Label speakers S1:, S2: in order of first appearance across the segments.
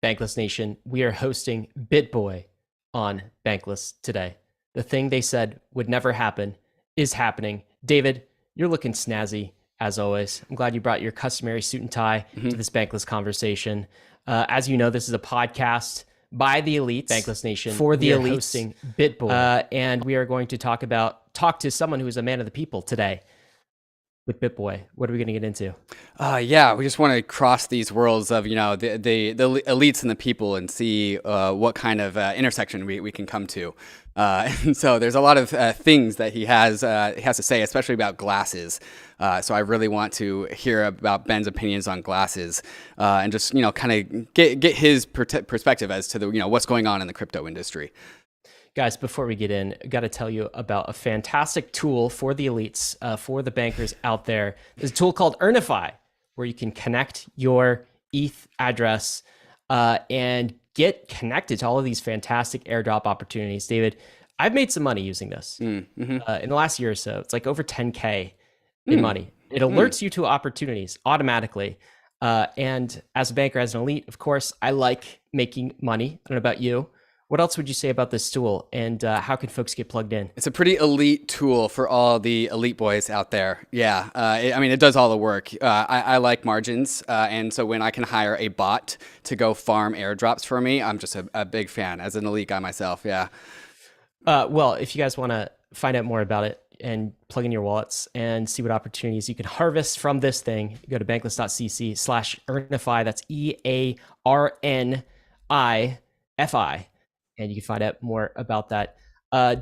S1: Bankless Nation. We are hosting Bitboy on Bankless today. The thing they said would never happen is happening. David, you're looking snazzy as always. I'm glad you brought your customary suit and tie to this Bankless conversation. As you know, this is a podcast by the elites, Bankless Nation, for the elites, hosting Bitboy. And we are going to talk to someone who is a man of the people today. With Bitboy, what are we going to get into?
S2: Yeah, we just want to cross these worlds of, the elites and the people and see what kind of intersection we can come to. And so there's a lot of things that he has to say, especially about glasses. So I really want to hear about Ben's opinions on glasses and just, kind of get his perspective as to what's going on in the crypto industry.
S1: Guys, before we get in, I got to tell you about a fantastic tool for the elites, for the bankers out there. There's a tool called Earnifi, where you can connect your ETH address and get connected to all of these fantastic airdrop opportunities. David, I've made some money using this in the last year or so. It's like over 10K in money. It alerts you to opportunities automatically. And as a banker, as an elite, of course, I like making money. I don't know about you. What else would you say about this tool, and how can folks get plugged in?
S2: It's a pretty elite tool for all the elite boys out there. Yeah, it does all the work. I like margins, and so when I can hire a bot to go farm airdrops for me, I'm just a big fan as an elite guy myself. Yeah.
S1: Well, if you guys want to find out more about it and plug in your wallets and see what opportunities you can harvest from this thing, go to bankless.cc/Earnifi. That's EARNIFI. And you can find out more about that.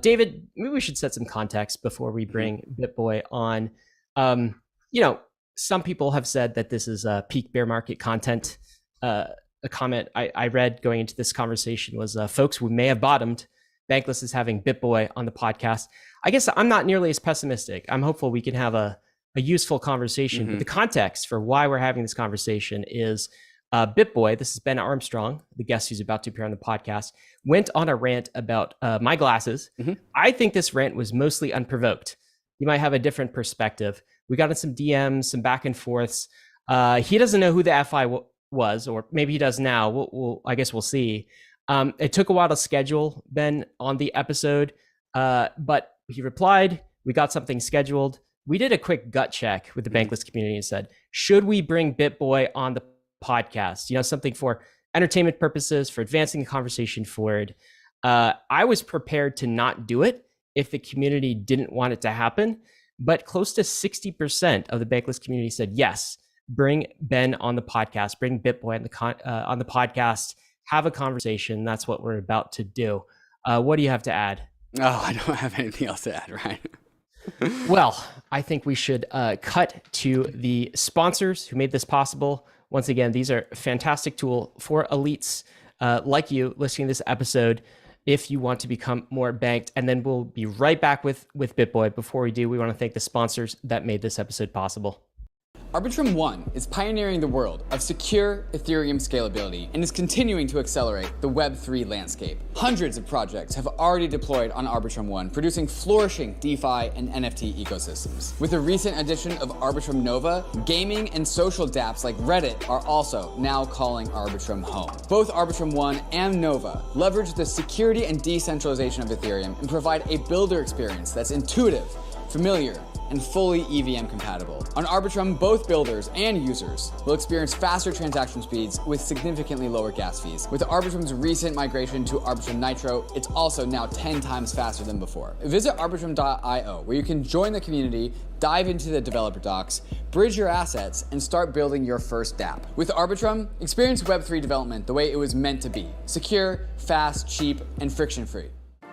S1: David, maybe we should set some context before we bring Bitboy on. Some people have said that this is peak bear market content. A comment I read going into this conversation was, folks, we may have bottomed. Bankless is having Bitboy on the podcast. I guess I'm not nearly as pessimistic. I'm hopeful we can have a useful conversation. But the context for why we're having this conversation is Bitboy, this is Ben Armstrong, the guest who's about to appear on the podcast, went on a rant about my glasses. I think this rant was mostly unprovoked. You might have a different perspective. We got in some DMs, some back and forths. He doesn't know who the FI was, or maybe he does now. I guess we'll see. It took a while to schedule Ben on the episode, but he replied. We got something scheduled. We did a quick gut check with the Bankless community and said, should we bring Bitboy on the podcast, something for entertainment purposes, for advancing the conversation forward. I was prepared to not do it if the community didn't want it to happen, but close to 60% of the Bankless community said, yes, bring Ben on the podcast, bring Bitboy on the podcast, have a conversation. That's what we're about to do. What do you have to add?
S2: Oh, I don't have anything else to add, Ryan.
S1: Well, I think we should cut to the sponsors who made this possible. Once again, these are a fantastic tool for elites like you listening to this episode if you want to become more banked. And then we'll be right back with Bitboy. Before we do, we want to thank the sponsors that made this episode possible.
S3: ARBITRUM 1 is pioneering the world of secure Ethereum scalability and is continuing to accelerate the Web3 landscape. Hundreds of projects have already deployed on ARBITRUM 1, producing flourishing DeFi and NFT ecosystems. With the recent addition of ARBITRUM Nova, gaming and social dApps like Reddit are also now calling ARBITRUM home. Both ARBITRUM 1 and Nova leverage the security and decentralization of Ethereum and provide a builder experience that's intuitive, familiar, and fully EVM compatible. On ARBITRUM, both builders and users will experience faster transaction speeds with significantly lower gas fees. With ARBITRUM's recent migration to ARBITRUM Nitro, it's also now 10 times faster than before. Visit arbitrum.io, where you can join the community, dive into the developer docs, bridge your assets, and start building your first dApp. With ARBITRUM, experience Web3 development the way it was meant to be: secure, fast, cheap, and friction-free.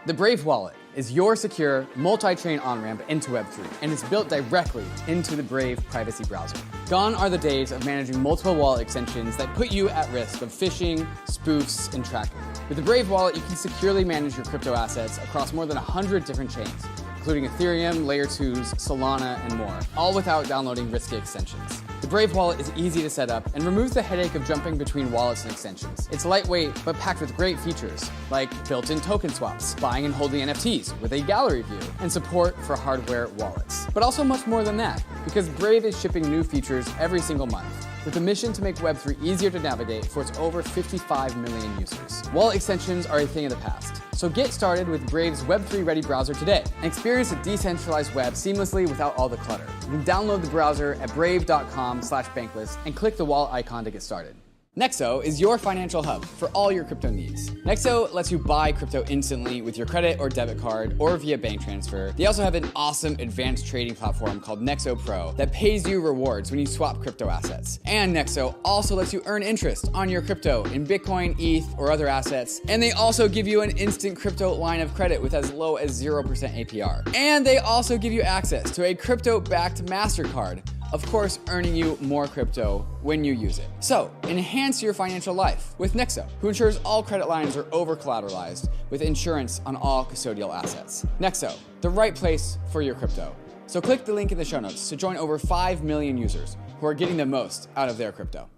S3: The Brave Wallet is your secure multi-chain on-ramp into Web3, and it's built directly into the Brave privacy browser. Gone are the days of managing multiple wallet extensions that put you at risk of phishing, spoofs, and tracking. With the Brave Wallet, you can securely manage your crypto assets across more than 100 different chains, including Ethereum, Layer 2s, Solana, and more, all without downloading risky extensions. The Brave wallet is easy to set up and removes the headache of jumping between wallets and extensions. It's lightweight, but packed with great features, like built-in token swaps, buying and holding NFTs with a gallery view, and support for hardware wallets. But also much more than that, because Brave is shipping new features every single month, with a mission to make Web3 easier to navigate for its over 55 million users. Wallet extensions are a thing of the past, so get started with Brave's Web3 ready browser today and experience a decentralized web seamlessly without all the clutter. You can download the browser at brave.com/bankless and click the wallet icon to get started. NEXO is your financial hub for all your crypto needs. NEXO lets you buy crypto instantly with your credit or debit card or via bank transfer. They also have an awesome advanced trading platform called NEXO Pro that pays you rewards when you swap crypto assets. And NEXO also lets you earn interest on your crypto in Bitcoin, ETH, or other assets. And they also give you an instant crypto line of credit with as low as 0% APR. And they also give you access to a crypto-backed MasterCard, of course, earning you more crypto when you use it. So, enhance your financial life with NEXO, who ensures all credit lines are over-collateralized with insurance on all custodial assets. NEXO, the right place for your crypto. So click the link in the show notes to join over 5 million users who are getting the most out of their crypto.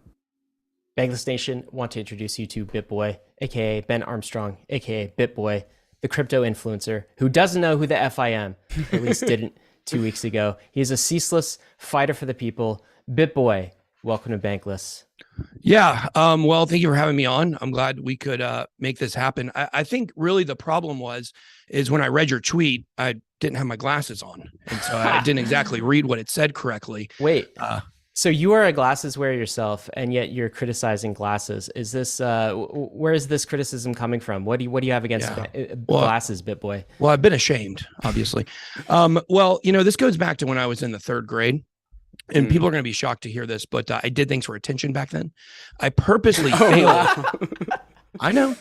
S1: Bankless Nation, want to introduce you to Bitboy, aka Ben Armstrong, aka Bitboy, the crypto influencer who doesn't know who the F I am, or at least didn't 2 weeks ago. He's a ceaseless fighter for the people. Bitboy, welcome to Bankless.
S4: Yeah, well, thank you for having me on. I'm glad we could make this happen. I think really the problem is when I read your tweet, I didn't have my glasses on, and so I didn't exactly read what it said correctly.
S1: Wait, so you are a glasses wearer yourself, and yet you're criticizing glasses. Is this where is this criticism coming from? What do you have against glasses, Bitboy?
S4: Well, I've been ashamed, obviously. Well, this goes back to when I was in the 3rd grade. And people are going to be shocked to hear this, but I did things for attention back then. I purposely failed. I know.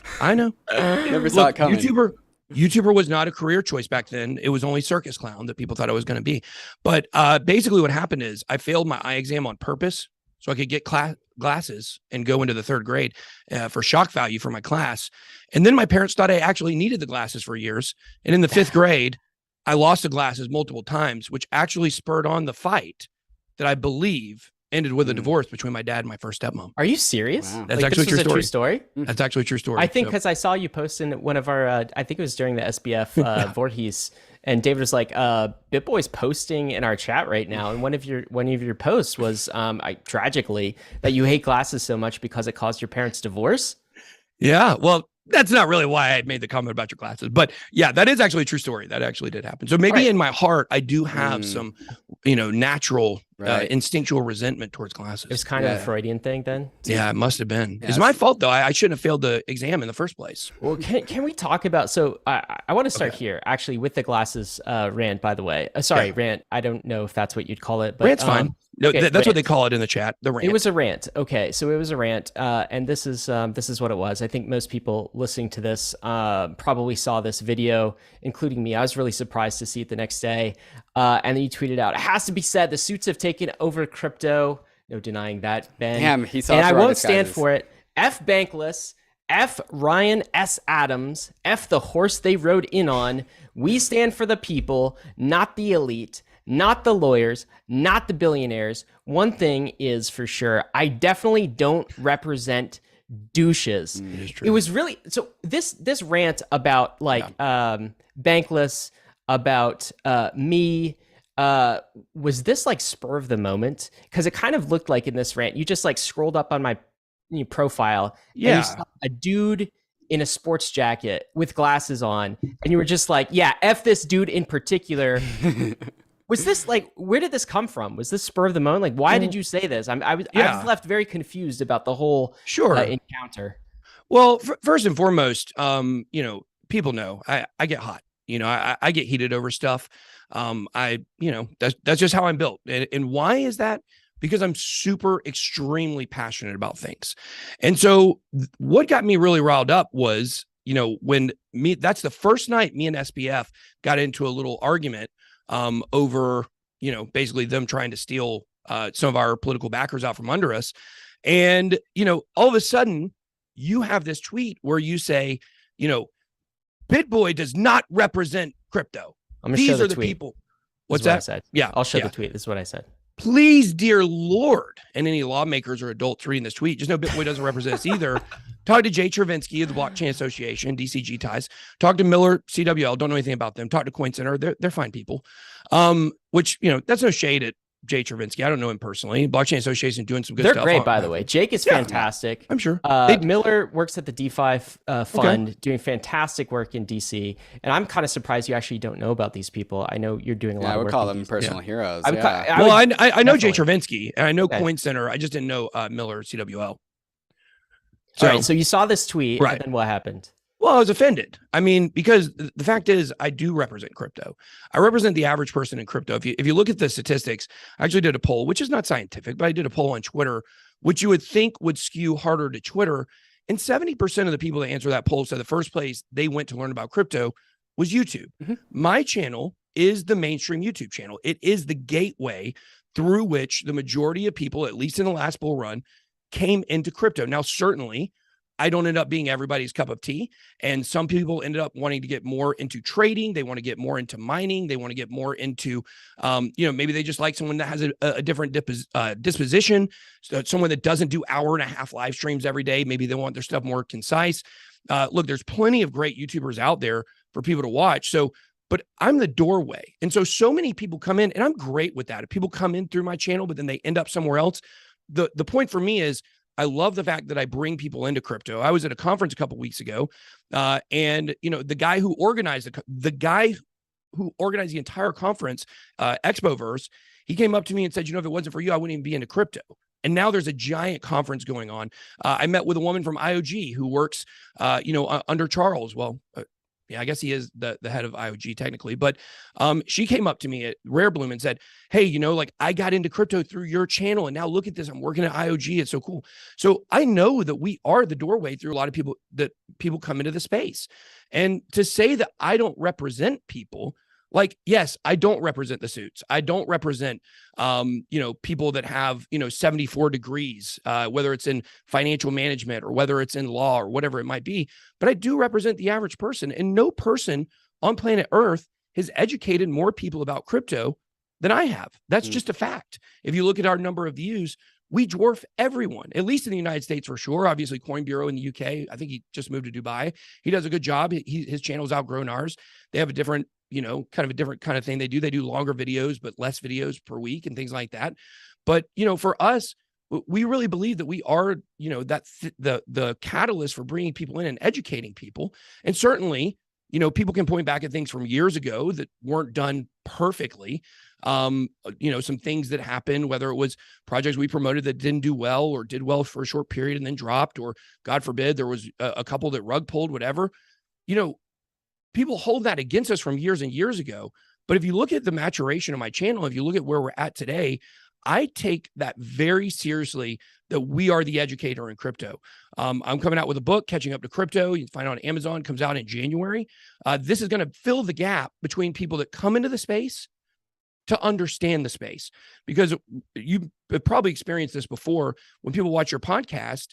S2: Never saw it coming.
S4: YouTuber was not a career choice back then. It was only circus clown that people thought I was going to be. But basically what happened is I failed my eye exam on purpose so I could get glasses and go into the 3rd grade for shock value for my class. And then my parents thought I actually needed the glasses for years. And in the 5th grade, I lost the glasses multiple times, which actually spurred on the fight that I believe ended with a divorce between my dad and my first stepmom.
S1: Are you serious?
S2: Wow.
S4: That's actually a true
S1: story.
S4: That's actually a true story.
S1: I think because I saw you post in one of our, I think it was during the SBF Voorhees, and David was like, "Bitboy's posting in our chat right now," and one of your posts was, tragically, that you hate glasses so much because it caused your parents' divorce.
S4: Yeah, well, that's not really why I made the comment about your glasses, but yeah, that is actually a true story. That actually did happen. So maybe in my heart, I do have some, natural, instinctual resentment towards glasses.
S1: It was kind of a Freudian thing then.
S4: Yeah, it must have been. It's my fault though. I shouldn't have failed the exam in the first place.
S1: Well, can we talk about? So I want to start here actually with the glasses rant. By the way, rant. I don't know if that's what you'd call it, but
S4: rant's fine. No,
S1: okay,
S4: that's what they call it in the chat. The rant.
S1: It was a rant. Okay, so it was a rant, and this is what it was. I think most people listening to this probably saw this video, including me. I was really surprised to see it the next day, and then you tweeted out, "It has to be said, the suits have taken over crypto." No denying that, Ben.
S2: Damn, he saw.
S1: And I won't stand for it. F Bankless. F Ryan S. Adams. F the horse they rode in on. We stand for the people, not the elite. Not the lawyers, not the billionaires. One thing is for sure, I definitely don't represent douches. It was really so this rant about Bankless, about me, was this like spur of the moment? Because it kind of looked like in this rant, you just like scrolled up on my profile and you saw a dude in a sports jacket with glasses on, and you were just like, yeah, F this dude in particular. Was this like, where did this come from? Was this spur of the moment? Like, why did you say this? I was left very confused about the whole encounter.
S4: Well, first and foremost, people know I get hot. I get heated over stuff. That's just how I'm built. And why is that? Because I'm super extremely passionate about things. And so what got me really riled up was, that's the first night me and SBF got into a little argument over, basically them trying to steal some of our political backers out from under us. And, all of a sudden you have this tweet where you say, Bitboy does not represent crypto.
S1: I'm going to show the tweet.
S4: People. What's
S1: that?
S4: that?
S1: I said.
S4: Yeah.
S1: I'll show the tweet. This is what I said.
S4: please, dear Lord, and any lawmakers or adults reading this tweet, just know Bitboy doesn't represent us either. Talk to Jay Chervinsky of the Blockchain Association, DCG ties. Talk to Miller CWL. Don't know anything about them. Talk to Coin Center. They're fine people. Which, that's no shade at Jay Chervinsky. I don't know him personally. Blockchain Association doing some good stuff.
S1: They're great, by the way. Jake is fantastic.
S4: I'm sure.
S1: Miller works at the DeFi fund, doing fantastic work in DC. And I'm kind of surprised you actually don't know about these people. I know you're doing a lot of work.
S2: I would call them personal heroes.
S1: I
S4: know Jay Chervinsky, and I know Coin Center. I just didn't know Miller CWL.
S1: So you saw this tweet, and then what happened?
S4: Well, I was offended. I mean, because the fact is, I do represent crypto. I represent the average person in crypto. If you look at the statistics, I actually did a poll, which is not scientific, but I did a poll on Twitter, which you would think would skew harder to Twitter. And 70% of the people that answer that poll said the first place they went to learn about crypto was YouTube. My channel is the mainstream YouTube channel. It is the gateway through which the majority of people, at least in the last bull run, came into crypto. Now, certainly, I don't end up being everybody's cup of tea. And some people ended up wanting to get more into trading. They want to get more into mining. They want to get more into, maybe they just like someone that has a different disposition, so someone that doesn't do 1.5-hour live streams every day. Maybe they want their stuff more concise. Look, there's plenty of great YouTubers out there for people to watch. But I'm the doorway. And so many people come in, and I'm great with that. If people come in through my channel, but then they end up somewhere else, the point for me is, I love the fact that I bring people into crypto. I was at a conference a couple of weeks ago, and the guy who organized the entire conference, Expoverse, he came up to me and said, if it wasn't for you, I wouldn't even be into crypto. And now there's a giant conference going on. I met with a woman from IOG who works, under Charles. Well, I guess he is the head of IOG technically, but she came up to me at Rare Bloom and said, hey, I got into crypto through your channel, and now look at this. I'm working at IOG. It's so cool. So I know that we are the doorway through a lot of people that people come into the space. And to say that I don't represent people, yes, I don't represent the suits. I don't represent, people that have, 74 degrees, whether it's in financial management or whether it's in law or whatever it might be. But I do represent the average person, and no person on planet Earth has educated more people about crypto than I have. That's just a fact. If you look at our number of views, we dwarf everyone, at least in the United States for sure. Obviously, Coin Bureau in the UK, I think he just moved to Dubai. He does a good job. His channel's outgrown ours. They have a different, kind of a different kind of thing they do. They do longer videos, but less videos per week and things like that. But, for us, we really believe that we are, the catalyst for bringing people in and educating people. And certainly, people can point back at things from years ago that weren't done perfectly. Some things that happened, whether it was projects we promoted that didn't do well or did well for a short period and then dropped, or God forbid, there was a couple that rug pulled, whatever, people hold that against us from years and years ago. But if you look at the maturation of my channel, if you look at where we're at today, I take that very seriously, that we are the educator in crypto. I'm coming out with a book, Catching Up to Crypto. You can find it on Amazon. It comes out in January. This is going to fill the gap between people that come into the space to understand the space, because you have probably experienced this before. When people watch your podcast,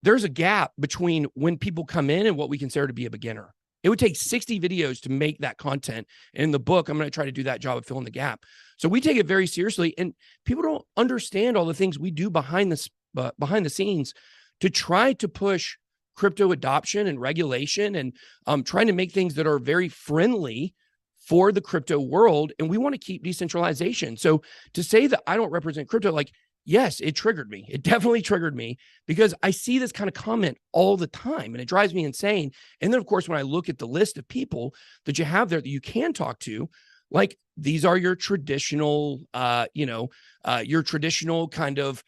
S4: there's a gap between when people come in and what we consider to be a beginner. It would take 60 videos to make that content. And in the book, I'm going to try to do that job of filling the gap. So we take it very seriously, and people don't understand all the things we do behind the scenes to try to push crypto adoption and regulation, and trying to make things that are very friendly for the crypto world. And we want to keep decentralization. So to say that I don't represent crypto, yes, it triggered me. It definitely triggered me, because I see this kind of comment all the time, and it drives me insane. And then, of course, when I look at the list of people that you have there that you can talk to, these are your traditional, your traditional kind of,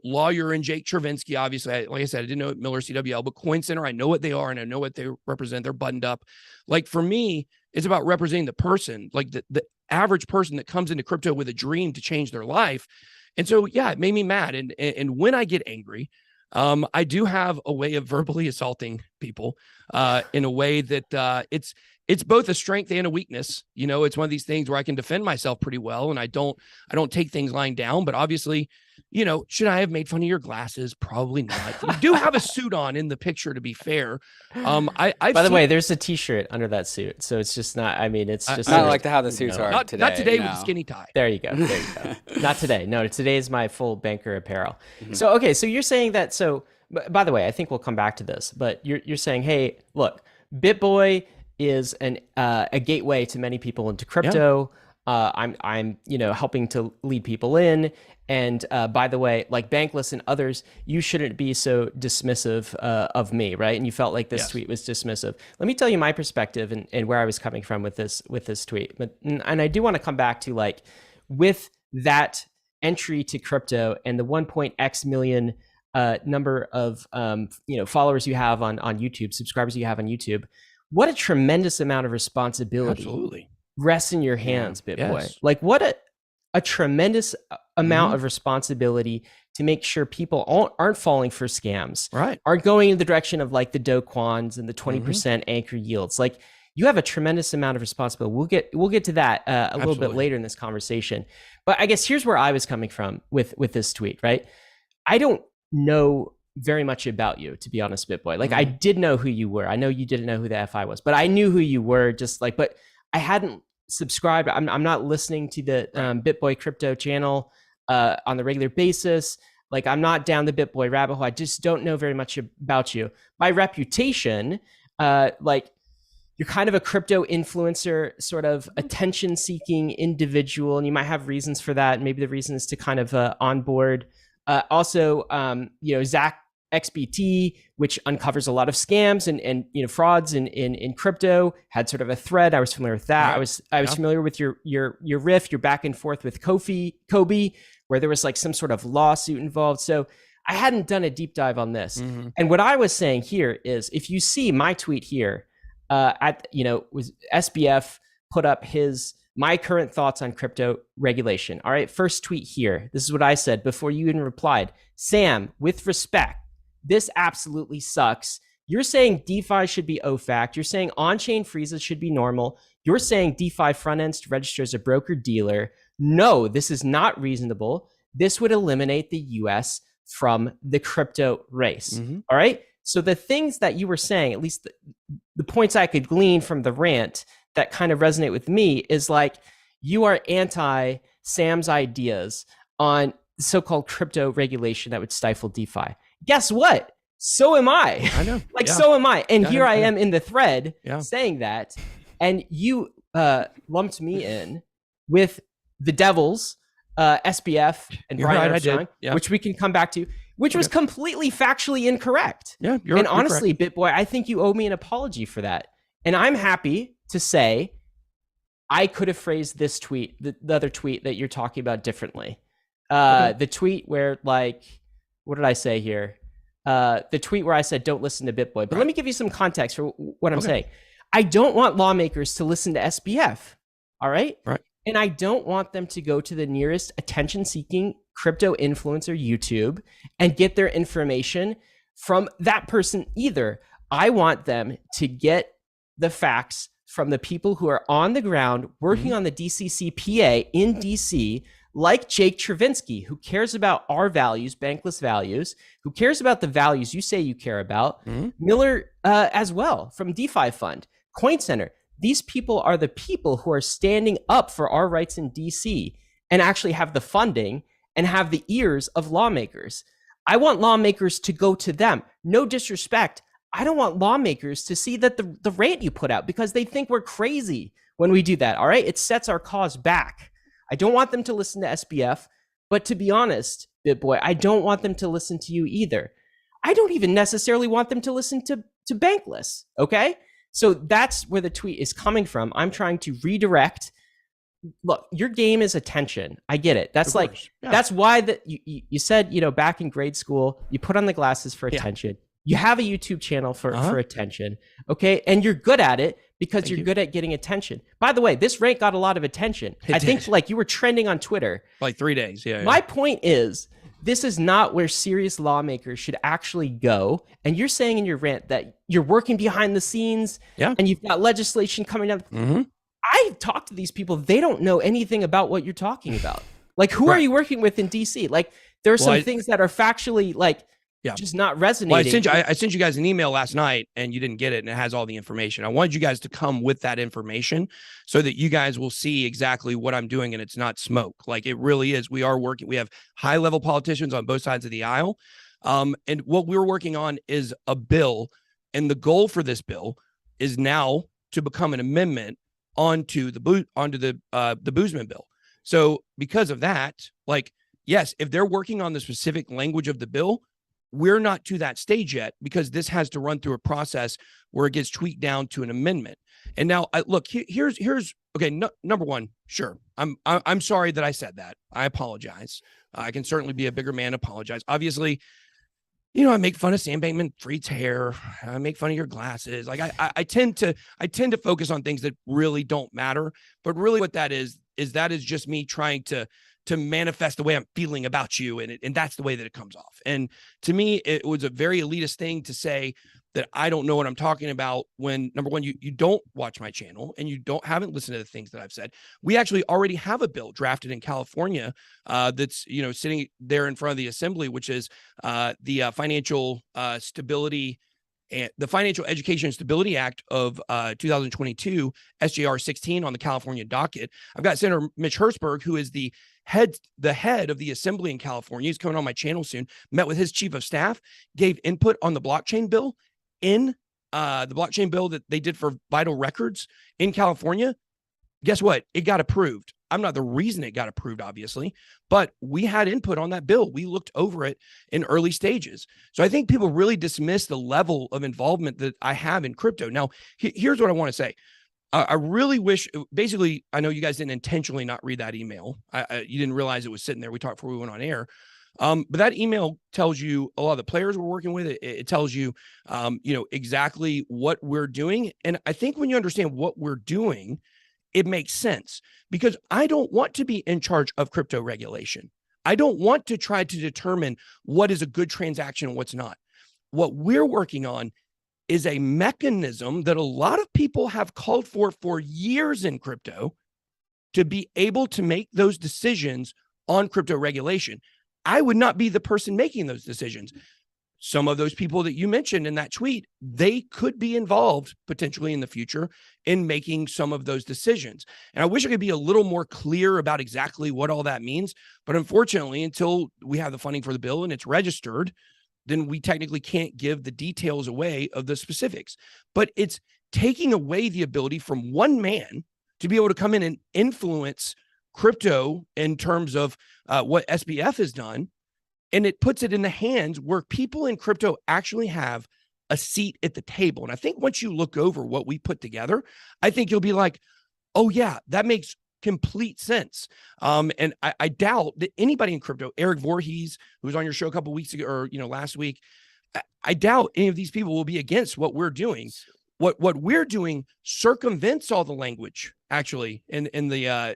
S4: lawyer and Jake Chervinsky. Obviously, like I said, I didn't know Miller CWL, but Coin Center, I know what they are and I know what they represent. They're buttoned up. For me, it's about representing the person, the average person that comes into crypto with a dream to change their life. And so, yeah, it made me mad. And when I get angry, I do have a way of verbally assaulting people in a way that it's both a strength and a weakness. You know, it's one of these things where I can defend myself pretty well, and I don't take things lying down. But obviously, you know, should I have made fun of your glasses? Probably not. You do have a suit on in the picture, to be fair. By
S1: the way, there's a T-shirt under that suit, so it's just not. I mean, it's just
S2: not like how the suits are
S4: not
S2: today.
S4: Not today with a skinny tie.
S1: There you go. There you go. Not today. No, today is my full banker apparel. So okay, so you're saying that. So by the way, I think we'll come back to this, but you're saying, hey, look, Bitboy is a gateway to many people into crypto. I'm you know, helping to lead people in. And by the way, like Bankless and others, you shouldn't be so dismissive of me, right? And you felt like this tweet was dismissive. Let me tell you my perspective and where I was coming from with this tweet. But and I do want to come back to, like, with that entry to crypto and the 1.x million number of you know, followers you have on YouTube, subscribers you have on YouTube. What a tremendous amount of responsibility rests in your hands, Bitboy. Like, what a tremendous amount of responsibility to make sure people aren't falling for scams,
S4: right?
S1: Aren't going in the direction of like the Do Kwons and the 20% anchor yields. Like, you have a tremendous amount of responsibility. We'll get to that a little bit later in this conversation. But I guess here's where I was coming from with this tweet, right? I don't know very much about you, to be honest, Bitboy. Like, I did know who you were. I know you didn't know who the FI was, but I knew who you were, just like, but I hadn't subscribed. I'm not listening to the Bitboy crypto channel on the regular basis. Like, I'm not down the Bitboy rabbit hole. I just don't know very much about you. My reputation, like, you're kind of a crypto influencer, sort of attention-seeking individual, and you might have reasons for that. Maybe the reason is to kind of onboard. Also, you know, Zach XBT, which uncovers a lot of scams and you know, frauds in crypto, had sort of a thread. I was familiar with that. I was familiar with your riff, your back and forth with Kobe, where there was like some sort of lawsuit involved. So I hadn't done a deep dive on this. And what I was saying here is, if you see my tweet here, was SBF put up my current thoughts on crypto regulation. All right, first tweet here. This is what I said before you even replied. Sam, with respect, this absolutely sucks. You're saying DeFi should be OFAC. You're saying on-chain freezes should be normal. You're saying DeFi front ends to register as a broker-dealer. No, this is not reasonable. This would eliminate the US from the crypto race. All right? So the things that you were saying, at least the points I could glean from the rant that kind of resonate with me, is like, you are anti Sam's ideas on so-called crypto regulation that would stifle DeFi. Guess what? So am I.
S4: I know.
S1: Like, so am I. And here I am in the thread saying that. And you lumped me in with the devils, SBF and Brian Armstrong, which we can come back to, which was completely factually incorrect.
S4: Yeah,
S1: and honestly, Bitboy, I think you owe me an apology for that. And I'm happy to say I could have phrased this tweet, the other tweet that you're talking about, differently. The tweet where, like, what did I say here? The tweet where I said, don't listen to Bitboy. But let me give you some context for what I'm saying. I don't want lawmakers to listen to SBF. All right?
S4: Right.
S1: And I don't want them to go to the nearest attention-seeking crypto influencer, YouTube, and get their information from that person either. I want them to get the facts from the people who are on the ground working on the DCCPA in DC, like Jake Travinsky, who cares about our values, Bankless values, who cares about the values you say you care about, Miller as well from DeFi Fund, Coin Center. These people are the people who are standing up for our rights in DC and actually have the funding and have the ears of lawmakers. I want lawmakers to go to them. No disrespect. I don't want lawmakers to see that the rant you put out, because they think we're crazy when we do that. All right. It sets our cause back. I don't want them to listen to SBF, but to be honest, Bitboy, I don't want them to listen to you either. I don't even necessarily want them to listen to Bankless. Okay. So that's where the tweet is coming from. I'm trying to redirect. Look, your game is attention. I get it. That's like, that's why you said, you know, back in grade school, you put on the glasses for attention. You have a YouTube channel for attention. Okay. And you're good at it because you're good at getting attention. By the way, this rant got a lot of attention. I think like you were trending on Twitter.
S4: Like 3 days. Yeah.
S1: My point is this is not where serious lawmakers should actually go. And you're saying in your rant that you're working behind the scenes, and you've got legislation coming up. I've talked to these people. They don't know anything about what you're talking about. Like, who are you working with in DC? Like, there are some things that are factually like just not resonating.
S4: Well, I sent you guys an email last night and you didn't get it, and it has all the information. I wanted you guys to come with that information so that you guys will see exactly what I'm doing, and it's not smoke. Like, it really is. We are working. We have high-level politicians on both sides of the aisle. And what we're working on is a bill, and the goal for this bill is now to become an amendment onto the Boozman bill. So because of that, like, yes, if they're working on the specific language of the bill, we're not to that stage yet, because this has to run through a process where it gets tweaked down to an amendment. And now, look, here's okay. Number one, sure, I'm sorry that I said that. I apologize. I can certainly be a bigger man. Apologize. Obviously, you know, I make fun of Sam Bankman-Fried's hair. I make fun of your glasses. Like, I tend to focus on things that really don't matter. But really, what that is just me trying to manifest the way I'm feeling about you. And that's the way that it comes off. And to me, it was a very elitist thing to say that I don't know what I'm talking about when, number one, you don't watch my channel and you haven't listened to the things that I've said. We actually already have a bill drafted in California that's, you know, sitting there in front of the assembly, which is the Financial Stability and the Financial Education and Stability Act of 2022, SJR 16 on the California docket. I've got Senator Mitch Hertzberg, who is the head of the assembly in California. He's coming on my channel soon. Met with his chief of staff, gave input on the blockchain bill in the blockchain bill that they did for vital records in California. Guess what? It got approved. I'm not the reason it got approved, obviously, but we had input on that bill. We looked over it in early stages. So I think people really dismiss the level of involvement that I have in crypto. Now, here's what I want to say. I really wish, basically, I know you guys didn't intentionally not read that email. You didn't realize it was sitting there. We talked before we went on air. But that email tells you a lot of the players we're working with. It tells you, you know, exactly what we're doing. And I think when you understand what we're doing, it makes sense, because I don't want to be in charge of crypto regulation. I don't want to try to determine what is a good transaction and what's not. What we're working on is a mechanism that a lot of people have called for years in crypto to be able to make those decisions on crypto regulation. I would not be the person making those decisions. Some of those people that you mentioned in that tweet, they could be involved potentially in the future in making some of those decisions. And I wish I could be a little more clear about exactly what all that means. But unfortunately, until we have the funding for the bill and it's registered, then we technically can't give the details away of the specifics. But it's taking away the ability from one man to be able to come in and influence crypto in terms of what SBF has done. And it puts it in the hands where people in crypto actually have a seat at the table. And I think once you look over what we put together, I think you'll be like, oh yeah, that makes complete sense. And I doubt that anybody in crypto, Eric Voorhees, who was on your show a couple of weeks ago, or, you know, last week, I doubt any of these people will be against what we're doing. What we're doing circumvents all the language, actually, in the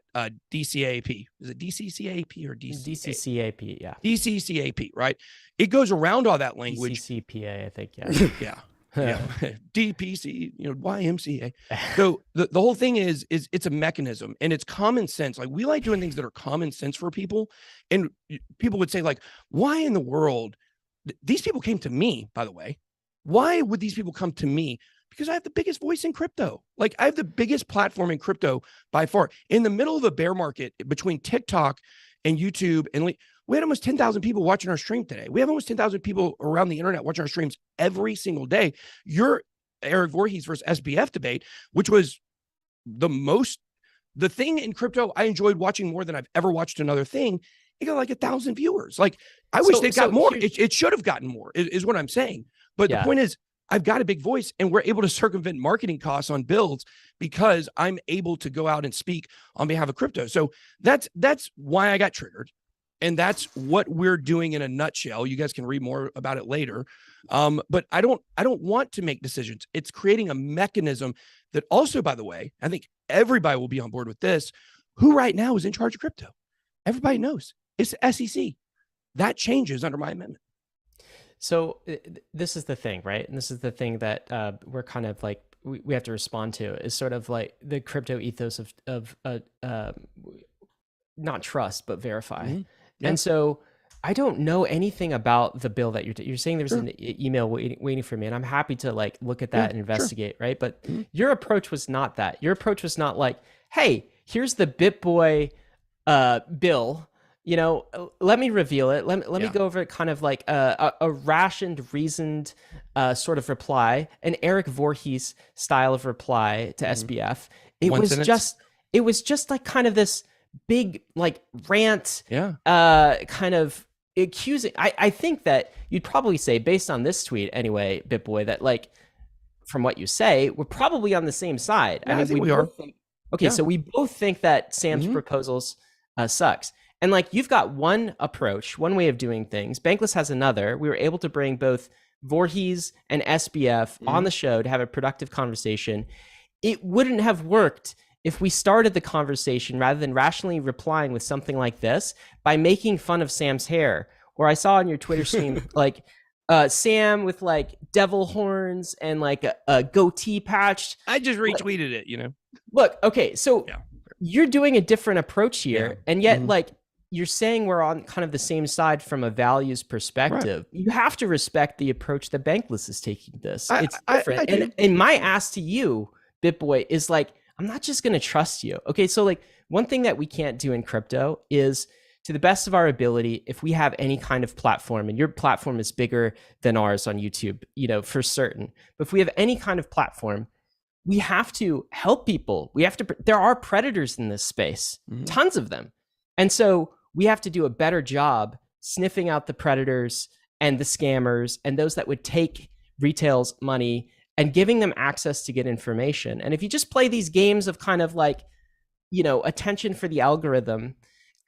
S4: DCAP. Is it DCCAP or
S1: DCCAP? Yeah.
S4: DCCAP, right? It goes around all that language.
S1: DCCPA, I think. Yeah.
S4: Yeah. Yeah. DPC, you know, YMCA. So the whole thing is it's a mechanism, and it's common sense. Like, we like doing things that are common sense for people. And people would say, like, why in the world? These people came to me, by the way. Why would these people come to me? Because I have the biggest voice in crypto. Like, I have the biggest platform in crypto by far. In the middle of a bear market between TikTok and YouTube, and we had almost 10,000 people watching our stream today. We have almost 10,000 people around the internet watching our streams every single day. Your Eric Voorhees versus SBF debate, which was the thing in crypto I enjoyed watching more than I've ever watched another thing. It got like 1,000 viewers. Like, I wish they'd got more. It should have gotten more, is what I'm saying. But the point is, I've got a big voice, and we're able to circumvent marketing costs on builds because I'm able to go out and speak on behalf of crypto. So that's why I got triggered. And that's what we're doing in a nutshell. You guys can read more about it later. But I don't want to make decisions. It's creating a mechanism that also, by the way, I think everybody will be on board with this. Who right now is in charge of crypto? Everybody knows. It's the SEC. that changes under my amendment.
S1: So this is the thing, right? And this is the thing that we're kind of like, we have to respond to, is sort of like the crypto ethos of not trust, but verify.
S4: Mm-hmm. Yeah.
S1: And so I don't know anything about the bill that you're saying there's an email waiting for me, and I'm happy to like look at that and investigate, right? But your approach was not that. Your approach was not like, hey, here's the Bitboy bill, you know, let me reveal it. Let me go over it, kind of like a rationed, reasoned sort of reply, an Eric Voorhees style of reply to SBF. It was just like kind of this big like rant, kind of accusing. I think that you'd probably say, based on this tweet anyway, Bitboy, that like from what you say, we're probably on the same side.
S4: Yeah, I think we are.
S1: So we both think that Sam's proposals sucks. And like, you've got one approach, one way of doing things. Bankless has another. We were able to bring both Voorhees and SBF on the show to have a productive conversation. It wouldn't have worked if we started the conversation rather than rationally replying with something like this by making fun of Sam's hair. Or I saw on your Twitter stream, like Sam with like devil horns and like a goatee patch.
S4: I just retweeted it, you know.
S1: Look, okay, so you're doing a different approach here, and yet like you're saying we're on kind of the same side from a values perspective. Right. You have to respect the approach that Bankless is taking this. It's different. And my ask to you, Bitboy, is like, I'm not just going to trust you. Okay, so like one thing that we can't do in crypto is, to the best of our ability, if we have any kind of platform, and your platform is bigger than ours on YouTube, you know, for certain, but if we have any kind of platform, we have to help people. There are predators in this space, tons of them. And so we have to do a better job sniffing out the predators and the scammers and those that would take retail's money and giving them access to get information. And if you just play these games of kind of like, you know, attention for the algorithm,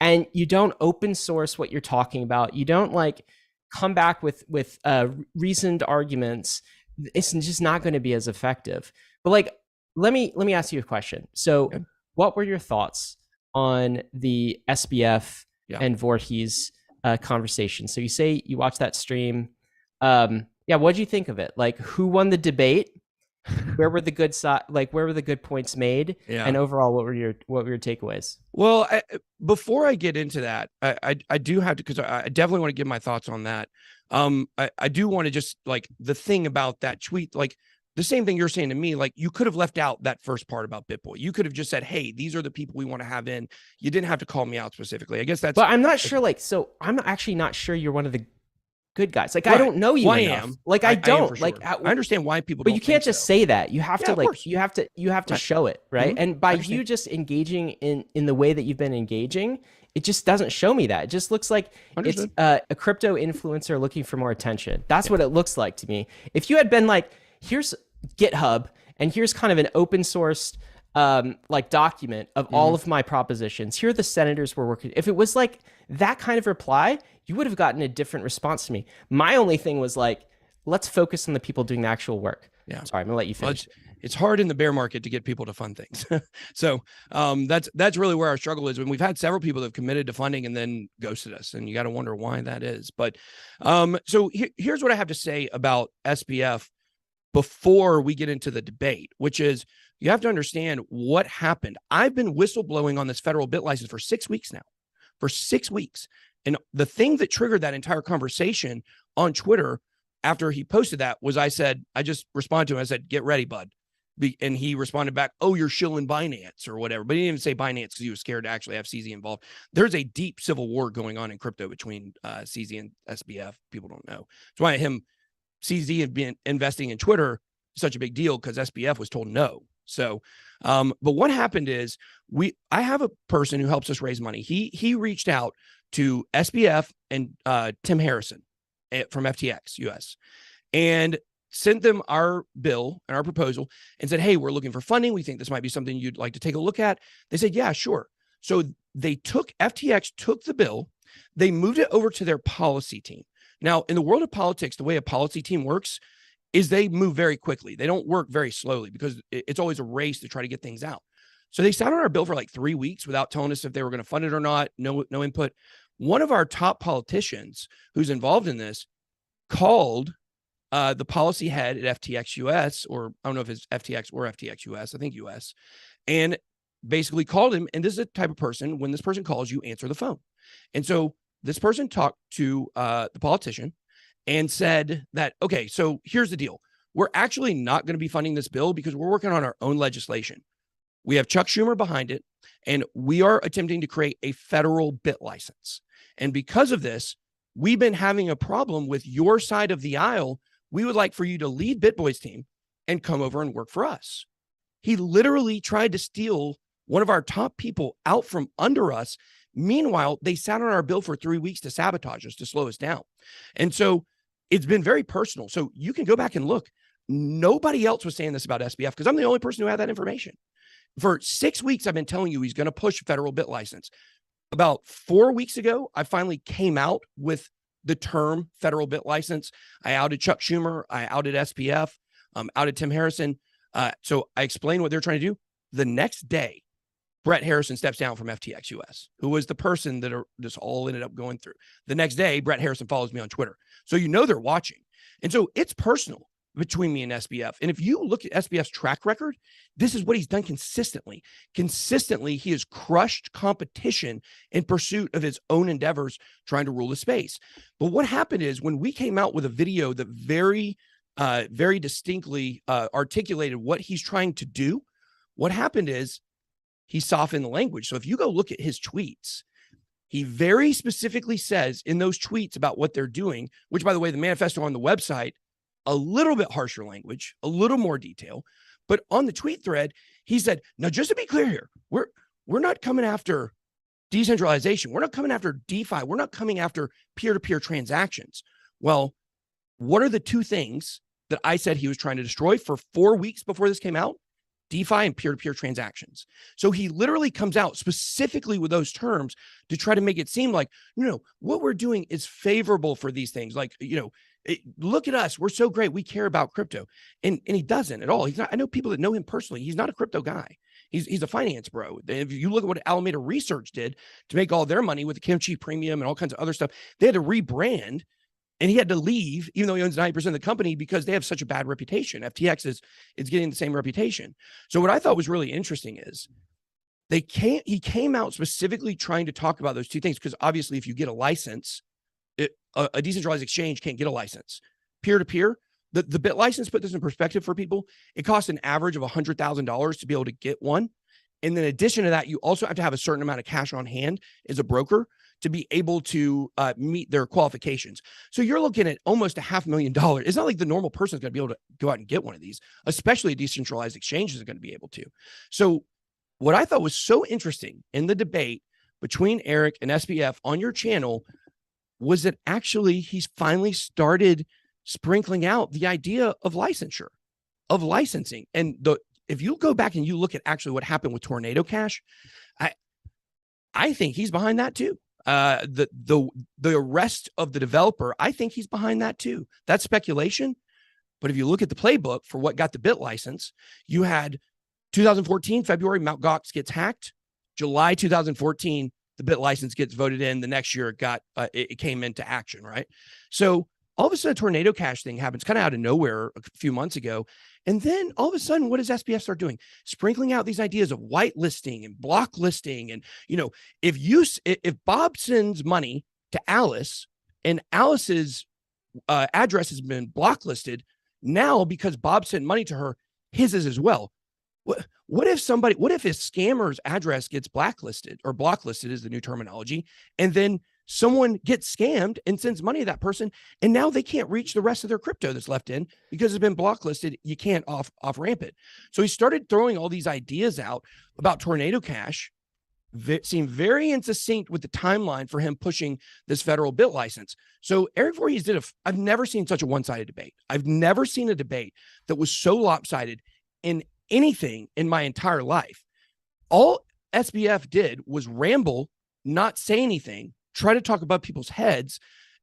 S1: and you don't open source what you're talking about, you don't like come back with reasoned arguments, it's just not going to be as effective. But like, let me ask you a question. So what were your thoughts on the SBF and Voorhees conversation? So you say you watched that stream. What'd you think of it? Like, who won the debate? Where were the good where were the good points made? And overall, what were your takeaways?
S4: Well, before I get into that, I do have to, because I definitely want to give my thoughts on that. I do want to just, like, the thing about that tweet, like the same thing you're saying to me, like you could have left out that first part about Bitboy. You could have just said, hey, these are the people we want to have in. You didn't have to call me out specifically. I guess that's.
S1: But I'm not sure. Like, so I'm actually not sure you're one of the good guys. Like, I don't know you enough. I am. Like, I don't. Like,
S4: sure. I understand why people.
S1: But you can't just say that. You have to like. You have to show it, right? And by you just engaging in the way that you've been engaging, it just doesn't show me that. It just looks like it's a crypto influencer looking for more attention. That's what it looks like to me. If you had been like, here's GitHub, and here's kind of an open sourced like document of all of my propositions. Here are the senators we're working. If it was like that kind of reply, you would have gotten a different response to me. My only thing was like, let's focus on the people doing the actual work. Yeah. Sorry, I'm gonna let you finish.
S4: It's hard in the bear market to get people to fund things. So that's really where our struggle is. When we've had several people that have committed to funding and then ghosted us, and you got to wonder why that is. But so here's what I have to say about SBF before we get into the debate, which is, you have to understand what happened. I've been whistleblowing on this federal bit license for 6 weeks now, for 6 weeks. And the thing that triggered that entire conversation on Twitter after he posted that was, I just responded to him. I said, get ready, bud. And he responded back, oh, you're shilling Binance or whatever. But he didn't even say Binance because he was scared to actually have CZ involved. There's a deep civil war going on in crypto between CZ and SBF. People don't know. That's why CZ had been investing in Twitter such a big deal, because SBF was told no. So, but what happened is I have a person who helps us raise money. He reached out to SBF and Tim Harrison from FTX US and sent them our bill and our proposal and said, hey, we're looking for funding. We think this might be something you'd like to take a look at. They said, yeah, sure. So FTX took the bill, they moved it over to their policy team. Now, in the world of politics, the way a policy team works is they move very quickly. They don't work very slowly, because it's always a race to try to get things out. So they sat on our bill for like 3 weeks without telling us if they were going to fund it or not. No input. one of our top politicians who's involved in this called the policy head at FTX US, or I don't know if it's FTX or FTX US, I think US, and basically called him. And this is the type of person, when this person calls you, answer the phone. And so this person talked to the politician and said that, okay, so here's the deal. We're actually not going to be funding this bill because we're working on our own legislation. We have Chuck Schumer behind it, and we are attempting to create a federal bit license. And because of this, we've been having a problem with your side of the aisle. We would like for you to leave Bitboy's team and come over and work for us. He literally tried to steal one of our top people out from under us. Meanwhile, they sat on our bill for 3 weeks to sabotage us, to slow us down. And so it's been very personal. So you can go back and look. Nobody else was saying this about SBF because I'm the only person who had that information. For 6 weeks, I've been telling you he's going to push federal bit license. About 4 weeks ago, I finally came out with the term federal bit license. I outed Chuck Schumer. I outed SBF, outed Tim Harrison. So I explained what they're trying to do. The next day, Brett Harrison steps down from FTX US, who was the person that this all ended up going through. The next day, Brett Harrison follows me on Twitter. So you know they're watching. And so it's personal between me and SBF. And if you look at SBF's track record, this is what he's done consistently. Consistently, he has crushed competition in pursuit of his own endeavors, trying to rule the space. But what happened is when we came out with a video that very distinctly articulated what he's trying to do, what happened is he softened the language. So if you go look at his tweets, he very specifically says in those tweets about what they're doing, which, by the way, the manifesto on the website, a little bit harsher language, a little more detail. But on the tweet thread, he said, now, just to be clear here, we're not coming after decentralization. We're not coming after DeFi. We're not coming after peer-to-peer transactions. Well, what are the two things that I said he was trying to destroy for 4 weeks before this came out? DeFi and peer-to-peer transactions. So he literally comes out specifically with those terms to try to make it seem like, no, what we're doing is favorable for these things. Like, look at us. We're so great. We care about crypto. And he doesn't at all. He's not. I know people that know him personally. He's not a crypto guy. He's a finance bro. If you look at what Alameda Research did to make all their money with the Kimchi Premium and all kinds of other stuff, they had to rebrand. And he had to leave, even though he owns 90% of the company, because they have such a bad reputation. FTX is getting the same reputation. So what I thought was really interesting is he came out specifically trying to talk about those two things, because obviously if you get a license, a decentralized exchange can't get a license. Peer-to-peer, the bit license, put this in perspective for people, it costs an average of $100,000 to be able to get one. And in addition to that, you also have to have a certain amount of cash on hand as a broker to be able to meet their qualifications. So you're looking at almost $500,000. It's not like the normal person is going to be able to go out and get one of these, especially a decentralized exchange isn't going to be able to. So what I thought was so interesting in the debate between Eric and SBF on your channel was that actually he's finally started sprinkling out the idea of licensure, of licensing. And if you go back and you look at actually what happened with Tornado Cash, I think he's behind that too. The arrest of the developer, I think he's behind that too. That's speculation. But if you look at the playbook for what got the bit license, you had 2014, February, Mt. Gox gets hacked. July 2014, the bit license gets voted in. The next year it came into action, right? So all of a sudden, a Tornado Cash thing happens kind of out of nowhere a few months ago. And then all of a sudden, what does SBF start doing? Sprinkling out these ideas of whitelisting and block listing. And, if Bob sends money to Alice and Alice's address has been blocklisted, now because Bob sent money to her, his is as well. What if his scammer's address gets blacklisted, or blocklisted is the new terminology, and then someone gets scammed and sends money to that person, and now they can't reach the rest of their crypto that's left in because it's been blocklisted. You can't off ramp it. So he started throwing all these ideas out about Tornado Cash. Seemed very instinct with the timeline for him pushing this federal bit license. So Eric Voorhees I've never seen such a one-sided debate. I've never seen a debate that was so lopsided in anything in my entire life. All SBF did was ramble, not say anything, try to talk above people's heads,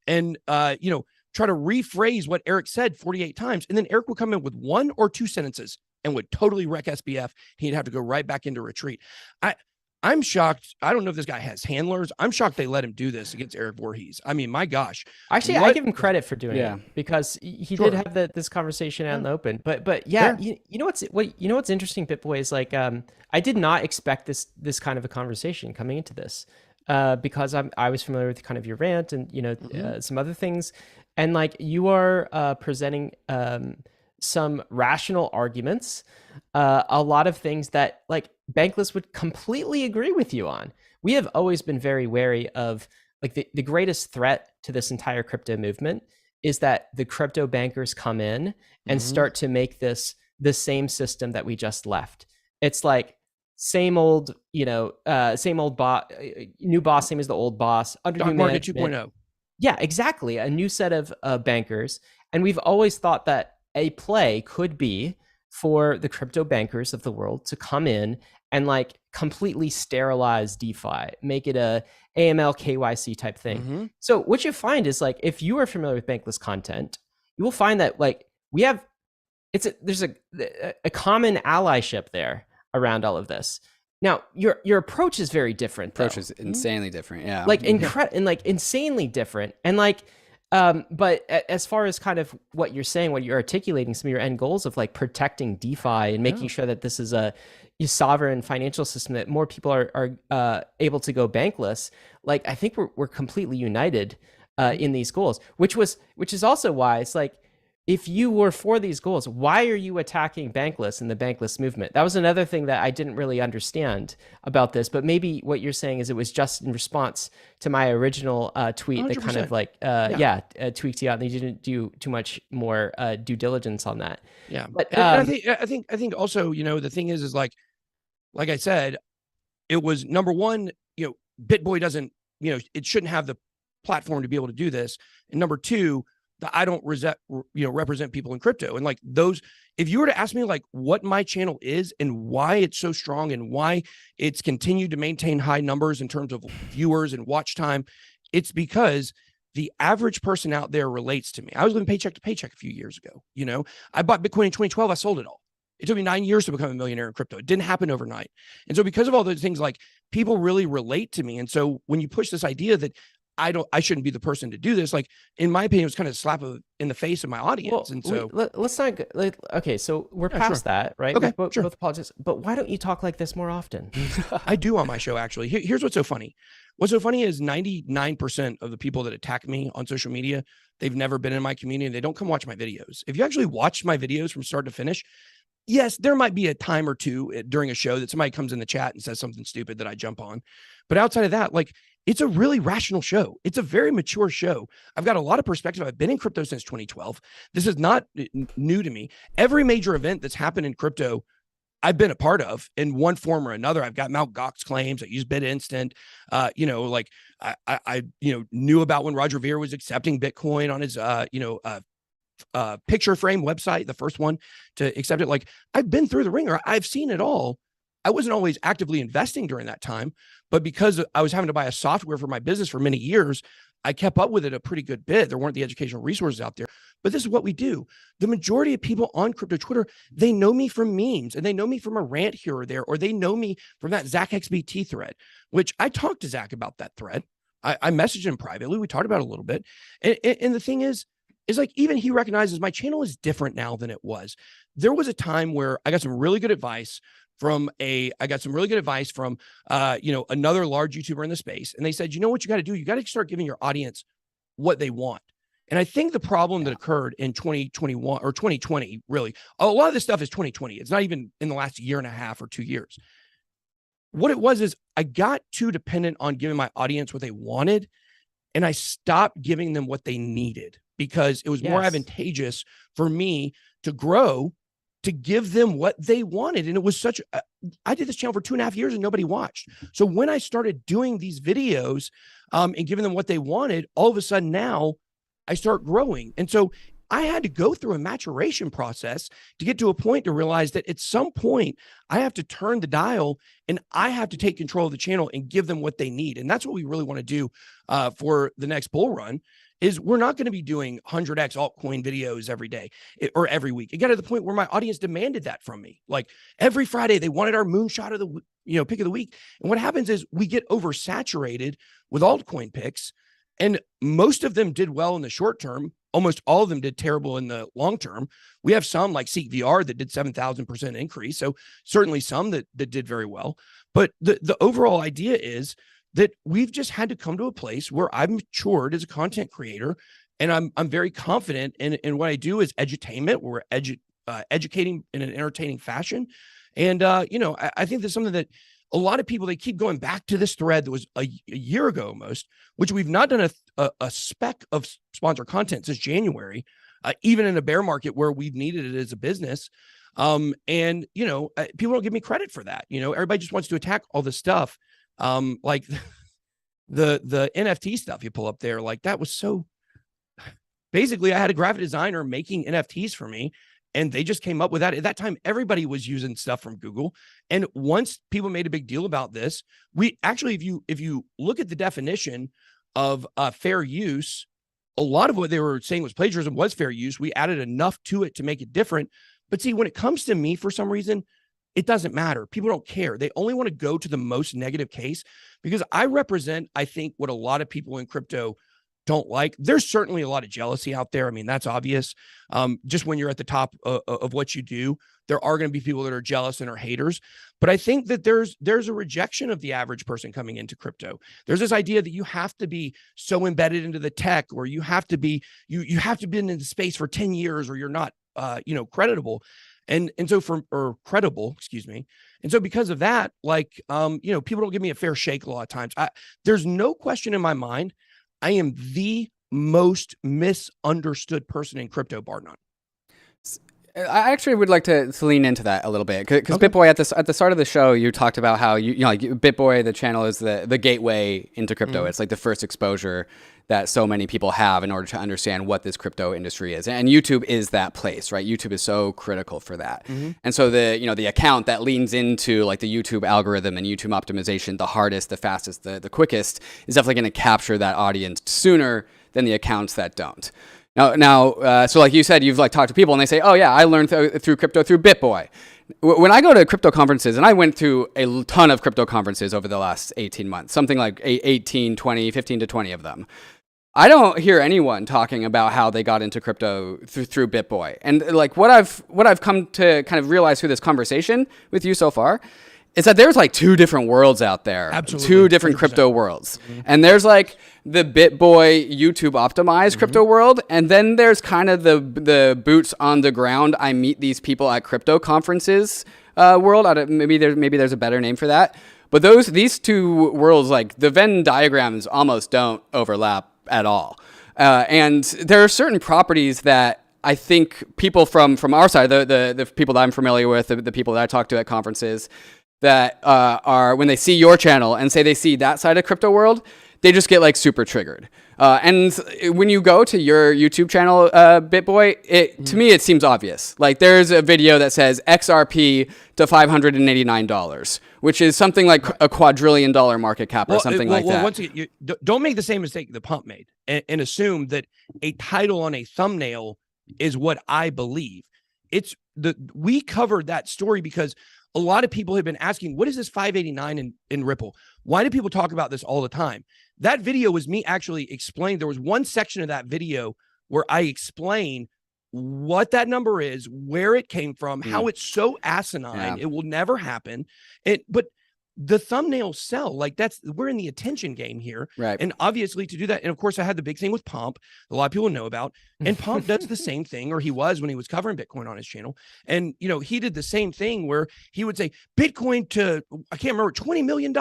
S4: and try to rephrase what Eric said 48 times. And then Eric would come in with one or two sentences and would totally wreck SBF. He'd have to go right back into retreat. I'm shocked. I don't know if this guy has handlers. I'm shocked they let him do this against Eric Voorhees. I mean, my gosh.
S1: Actually, I give him credit for doing
S2: Yeah.
S1: it because he
S4: Sure.
S1: did have this conversation out in the open. But
S4: Fair.
S1: yeah, you know what's interesting, Bitboy, is like I did not expect this kind of a conversation coming into this because I was familiar with kind of your rant and some other things, and like you are presenting some rational arguments, a lot of things that like Bankless would completely agree with you on. We have always been very wary of like the greatest threat to this entire crypto movement is that the crypto bankers come in and start to make this the same system that we just left. It's like same old, same old boss, new boss, same as the old boss. Under
S4: Stock
S1: new
S4: market
S1: management.
S4: 2.0.
S1: Yeah, exactly. A new set of bankers. And we've always thought that a play could be for the crypto bankers of the world to come in and like completely sterilize DeFi, make it a AML KYC type thing. So what you find is like, if you are familiar with Bankless content, you will find that like there's a common allyship there around all of this. Now, your approach is very different.
S2: Approach is insanely different. Yeah.
S1: Like insanely different. And like, but as far as kind of what you're saying, what you're articulating, some of your end goals of like protecting DeFi and making sure that this is a sovereign financial system that more people are able to go bankless. Like, I think we're completely united in these goals, which is also why it's like, if you were for these goals, why are you attacking Bankless and the Bankless movement? That was another thing that I didn't really understand about this, but maybe what you're saying is it was just in response to my original tweet 100%. That kind of like, tweaked you out and they didn't do too much more due diligence on that.
S4: Yeah.
S1: But
S4: I think also, the thing is like I said, it was number one, Bitboy doesn't, it shouldn't have the platform to be able to do this. And number two, that I don't represent people in crypto. And like those, if you were to ask me like what my channel is and why it's so strong and why it's continued to maintain high numbers in terms of viewers and watch time, it's because the average person out there relates to me. I was living paycheck to paycheck a few years ago. I bought Bitcoin in 2012. I sold it all. It took me 9 years to become a millionaire in crypto. It didn't happen overnight. And so because of all those things, like people really relate to me. And so when you push this idea that I shouldn't be the person to do this, like in my opinion, it was kind of a slap in the face of my audience.
S1: Well,
S4: and so
S1: let's not okay. So we're past that, right?
S4: Okay,
S1: both apologize, but why don't you talk like this more often?
S4: I do on my show, actually. Here's what's so funny. What's so funny is 99% of the people that attack me on social media, they've never been in my community. They don't come watch my videos. If you actually watch my videos from start to finish, yes, there might be a time or two during a show that somebody comes in the chat and says something stupid that I jump on. But outside of that, like, it's a really rational show. It's a very mature show. I've got a lot of perspective. I've been in crypto since 2012. This is not new to me. Every major event that's happened in crypto, I've been a part of in one form or another. I've got Mt. Gox claims. I use BitInstant. I knew about when Roger Ver was accepting Bitcoin on his, picture frame website, the first one to accept it. Like, I've been through the ringer. I've seen it all. I wasn't always actively investing during that time, but because I was having to buy a software for my business for many years, I kept up with it a pretty good bit. There weren't the educational resources out there, but this is what we do. The majority of people on crypto Twitter, they know me from memes and they know me from a rant here or there, or they know me from that ZachXBT thread, which I talked to Zach about that thread. I messaged him privately. We talked about it a little bit. And the thing is like, even he recognizes my channel is different now than it was. There was a time where I got some really good advice from another large YouTuber in the space. And they said, you know what you got to do? You got to start giving your audience what they want. And I think the problem that occurred in 2021 or 2020, really, a lot of this stuff is 2020. It's not even in the last year and a half or 2 years. What it was is I got too dependent on giving my audience what they wanted. And I stopped giving them what they needed because it was more advantageous for me to grow, to give them what they wanted. And it was I did this channel for 2.5 years and nobody watched. So when I started doing these videos and giving them what they wanted, all of a sudden now I start growing. And so I had to go through a maturation process to get to a point to realize that at some point I have to turn the dial and I have to take control of the channel and give them what they need. And that's what we really want to do for the next bull run is we're not going to be doing 100x altcoin videos every day or every week. It got to the point where my audience demanded that from me. Like every Friday, they wanted our moonshot of the pick of the week. And what happens is we get oversaturated with altcoin picks, and most of them did well in the short term. Almost all of them did terrible in the long term. We have some like Seek VR that did 7,000% increase. So certainly some that did very well. But the overall idea is that we've just had to come to a place where I've matured as a content creator, and I'm very confident in what I do is edutainment. We're educating in an entertaining fashion. And, I think that's something that a lot of people, they keep going back to this thread that was a year ago almost, which we've not done a speck of sponsor content since January, even in a bear market where we've needed it as a business. People don't give me credit for that. Everybody just wants to attack all this stuff. Like the NFT stuff you pull up there, like that was so basically I had a graphic designer making NFTs for me, and they just came up with that. At that time, everybody was using stuff from Google. And once people made a big deal about this, we actually, if you look at the definition of fair use, a lot of what they were saying was plagiarism was fair use. We added enough to it to make it different. But see, when it comes to me, for some reason, it doesn't matter. People don't care. They only want to go to the most negative case because I represent, I think, what a lot of people in crypto don't like. There's certainly a lot of jealousy out there. I mean, that's obvious. Just when you're at the top of what you do, there are going to be people that are jealous and are haters. But I think that there's a rejection of the average person coming into crypto. There's this idea that you have to be so embedded into the tech, or you have to be, you have to be in the space for 10 years or you're not, creditable. And so credible, excuse me. And so because of that, like, people don't give me a fair shake a lot of times. There's no question in my mind, I am the most misunderstood person in crypto, bar none.
S2: I actually would like to lean into that a little bit because okay. Bitboy, at the start of the show, you talked about how like Bitboy, the channel is the gateway into crypto. It's like the first exposure that so many people have in order to understand what this crypto industry is. And YouTube is that place, right? YouTube is so critical for that. And so the account that leans into like the YouTube algorithm and YouTube optimization, the hardest, the fastest, the quickest, is definitely going to capture that audience sooner than the accounts that don't. Now, so like you said, you've like talked to people and they say, oh yeah, I learned through crypto through Bitboy. When I go to crypto conferences, and I went through a ton of crypto conferences over the last 18 months, something like 15 to 20 of them. I don't hear anyone talking about how they got into crypto through Bitboy. And like what I've come to kind of realize through this conversation with you so far is that there's like two different worlds out there. Absolutely. Two different 100%. Crypto worlds. And there's like the Bitboy YouTube optimized crypto world. And then there's kind of the boots on the ground. I meet these people at crypto conferences world. Maybe there's a better name for that. But these two worlds, like the Venn diagrams almost don't overlap at all. And there are certain properties that I think people from our side, the people that I'm familiar with, the people that I talk to at conferences, that are, when they see your channel and say they see that side of crypto world, they just get like super triggered. And when you go to your YouTube channel, Bitboy, to me, it seems obvious. Like there's a video that says XRP to $589, which is something like a quadrillion dollar market cap or something like that. Once
S4: again, don't make the same mistake the pump made and assume that a title on a thumbnail is what I believe. We covered that story because a lot of people have been asking, what is this 589 in Ripple? Why do people talk about this all the time? That video was me actually explaining. There was one section of that video where I explain what that number is, where it came from, how it's so asinine. It will never happen. But the thumbnails sell. Like we're in the attention game here. Right. And obviously to do that. And of course I had the big thing with Pomp, a lot of people know about, and Pomp does the same thing, or he was when he was covering Bitcoin on his channel. And, he did the same thing where he would say Bitcoin to, I can't remember, $20 million.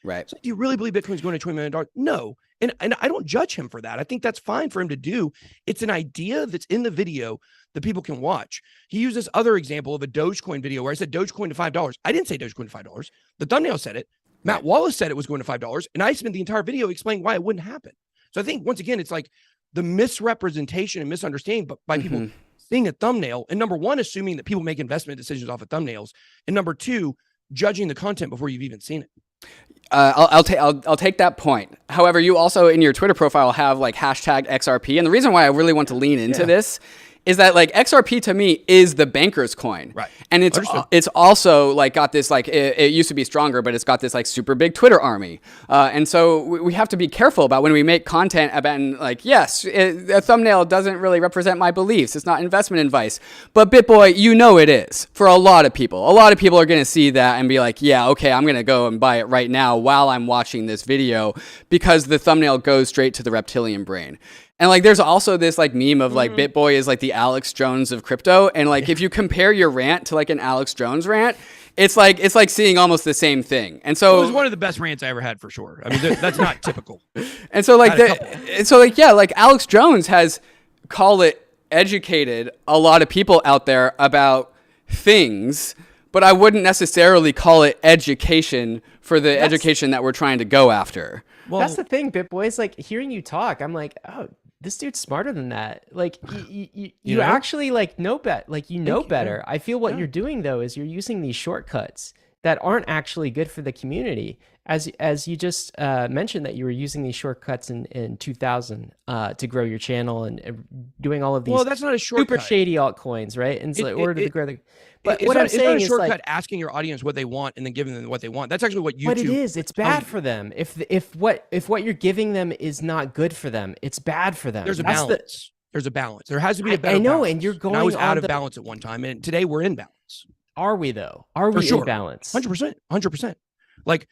S4: Right. So do you really believe Bitcoin's going to $20 million? No. And I don't judge him for that. I think that's fine for him to do. It's an idea that's in the video that people can watch. He used this other example of a Dogecoin video where I said Dogecoin to $5. I didn't say Dogecoin to $5. The thumbnail said it. Matt Wallace said it was going to $5. And I spent the entire video explaining why it wouldn't happen. So I think, once again, it's like the misrepresentation and misunderstanding by people seeing a thumbnail. And number one, assuming that people make investment decisions off of thumbnails. And number two, judging the content before you've even seen it.
S2: I'll take that point. However, you also in your Twitter profile have like hashtag XRP, and the reason why I really want to lean into this is that like XRP to me is the banker's coin,
S4: right?
S2: And it's also like got this like it used to be stronger, but it's got this like super big Twitter army, and so we have to be careful about when we make content about like yes, a thumbnail doesn't really represent my beliefs. It's not investment advice, but Bitboy, you know it is for a lot of people. A lot of people are going to see that and be like, yeah, okay, I'm going to go and buy it right now while I'm watching this video because the thumbnail goes straight to the reptilian brain. And like, there's also this like meme of like Bitboy is like the Alex Jones of crypto. And like, if you compare your rant to like an Alex Jones rant, it's like seeing almost the same thing. And so
S4: it was one of the best rants I ever had for sure. I mean, that's not typical.
S2: And so like, like Alex Jones has, call it, educated a lot of people out there about things, but I wouldn't necessarily call it education for the education that we're trying to go after.
S1: Well, that's the thing, Bitboy. Is like hearing you talk, I'm like, oh, this dude's smarter than that. Like you know? Actually like know better. I feel what you're doing though is you're using these shortcuts that aren't actually good for the community. As you just mentioned that you were using these shortcuts in 2000 to grow your channel and doing all of these.
S4: Well, that's not a shortcut.
S1: Super shady altcoins, right? And in order to grow the. But
S4: it's
S1: what
S4: not,
S1: I'm saying
S4: it's
S1: is
S4: not a shortcut
S1: like,
S4: asking your audience what they want and then giving them what they want. That's actually what YouTube.
S1: But it is. It's bad for them. If what you're giving them is not good for them, it's bad for them.
S4: There's a balance. There's a balance. There has to be a better.
S1: I know,
S4: balance.
S1: and you're going.
S4: And I was out of balance at one time, and today we're in balance.
S1: Are we though? Are we in balance?
S4: 100%. 100%. Like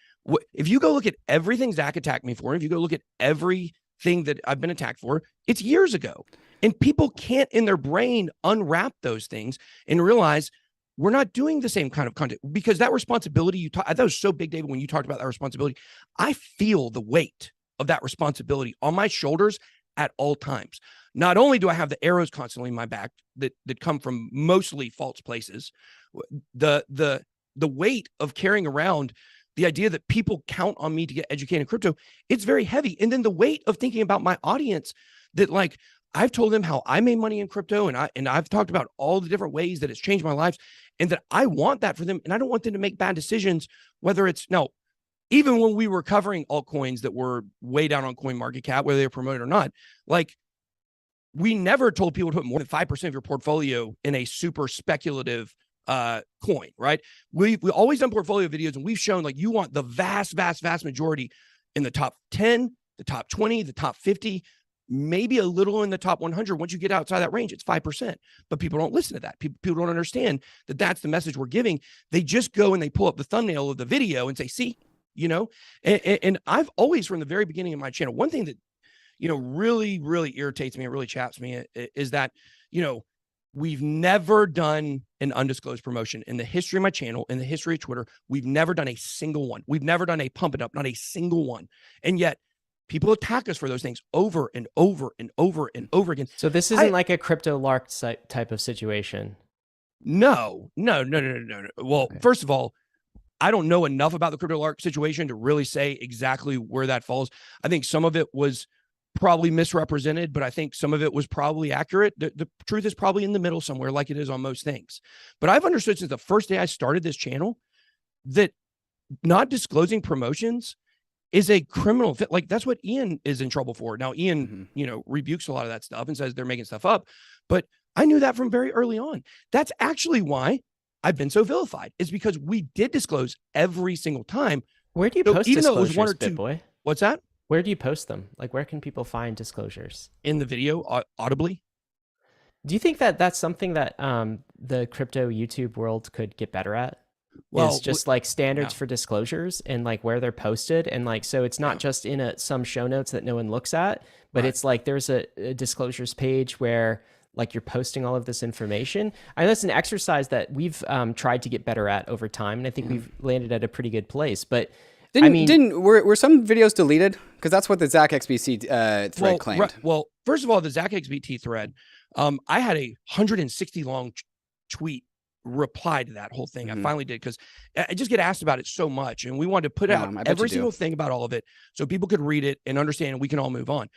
S4: if you go look at everything Zach attacked me for, if you go look at everything that I've been attacked for, it's years ago, and people can't in their brain unwrap those things and realize. We're not doing the same kind of content because that responsibility I thought was so big, David, when you talked about that responsibility. I feel the weight of that responsibility on my shoulders at all times. Not only do I have the arrows constantly in my back that come from mostly false places, the weight of carrying around the idea that people count on me to get educated in crypto, it's very heavy. And then the weight of thinking about my audience that like, I've told them how I made money in crypto and I've talked about all the different ways that it's changed my life and that I want that for them. And I don't want them to make bad decisions, whether it's even when we were covering altcoins that were way down on coin market cap, whether they were promoted or not, like we never told people to put more than 5% of your portfolio in a super speculative coin, right? We've always done portfolio videos and we've shown like you want the vast majority in the top 10, the top 20, the top 50, maybe a little in the top 100. Once you get outside that range, it's 5%. But people don't listen to that. People don't understand that that's the message we're giving. They just go and they pull up the thumbnail of the video and say, see, and I've always, from the very beginning of my channel, one thing that, really, really irritates me and really chaps me is that, we've never done an undisclosed promotion in the history of my channel, in the history of Twitter. We've never done a single one. We've never done a pump it up, not a single one. And yet, people attack us for those things over and over and over and over again.
S1: So this isn't like a crypto lark type of situation.
S4: No. Well, okay. First of all, I don't know enough about the crypto lark situation to really say exactly where that falls. I think some of it was probably misrepresented, but I think some of it was probably accurate. The truth is probably in the middle somewhere, like it is on most things. But I've understood since the first day I started this channel that not disclosing promotions is a criminal fit. Like that's what Ian is in trouble for. Now, Ian, rebukes a lot of that stuff and says they're making stuff up. But I knew that from very early on. That's actually why I've been so vilified, is because we did disclose every single time.
S1: Where do you post
S4: even
S1: disclosures,
S4: though it was one or two,
S1: Bitboy?
S4: What's that?
S1: Where do you post them? Like, where can people find disclosures?
S4: In the video, audibly.
S1: Do you think that that's something that the crypto YouTube world could get better at? Well, is just like standards for disclosures and like where they're posted, and like so it's not just in some show notes that no one looks at, but it's like there's a disclosures page where like you're posting all of this information. I know that's an exercise that we've tried to get better at over time, and I think we've landed at a pretty good place. But
S2: were some videos deleted? Because that's what the Zach XBT thread claimed.
S4: Well, first of all, the Zach XBT thread, I had a 160 long tweet reply to that whole thing. I finally did, because I just get asked about it so much, and we wanted to put out every single thing about all of it so people could read it and understand, and we can all move on.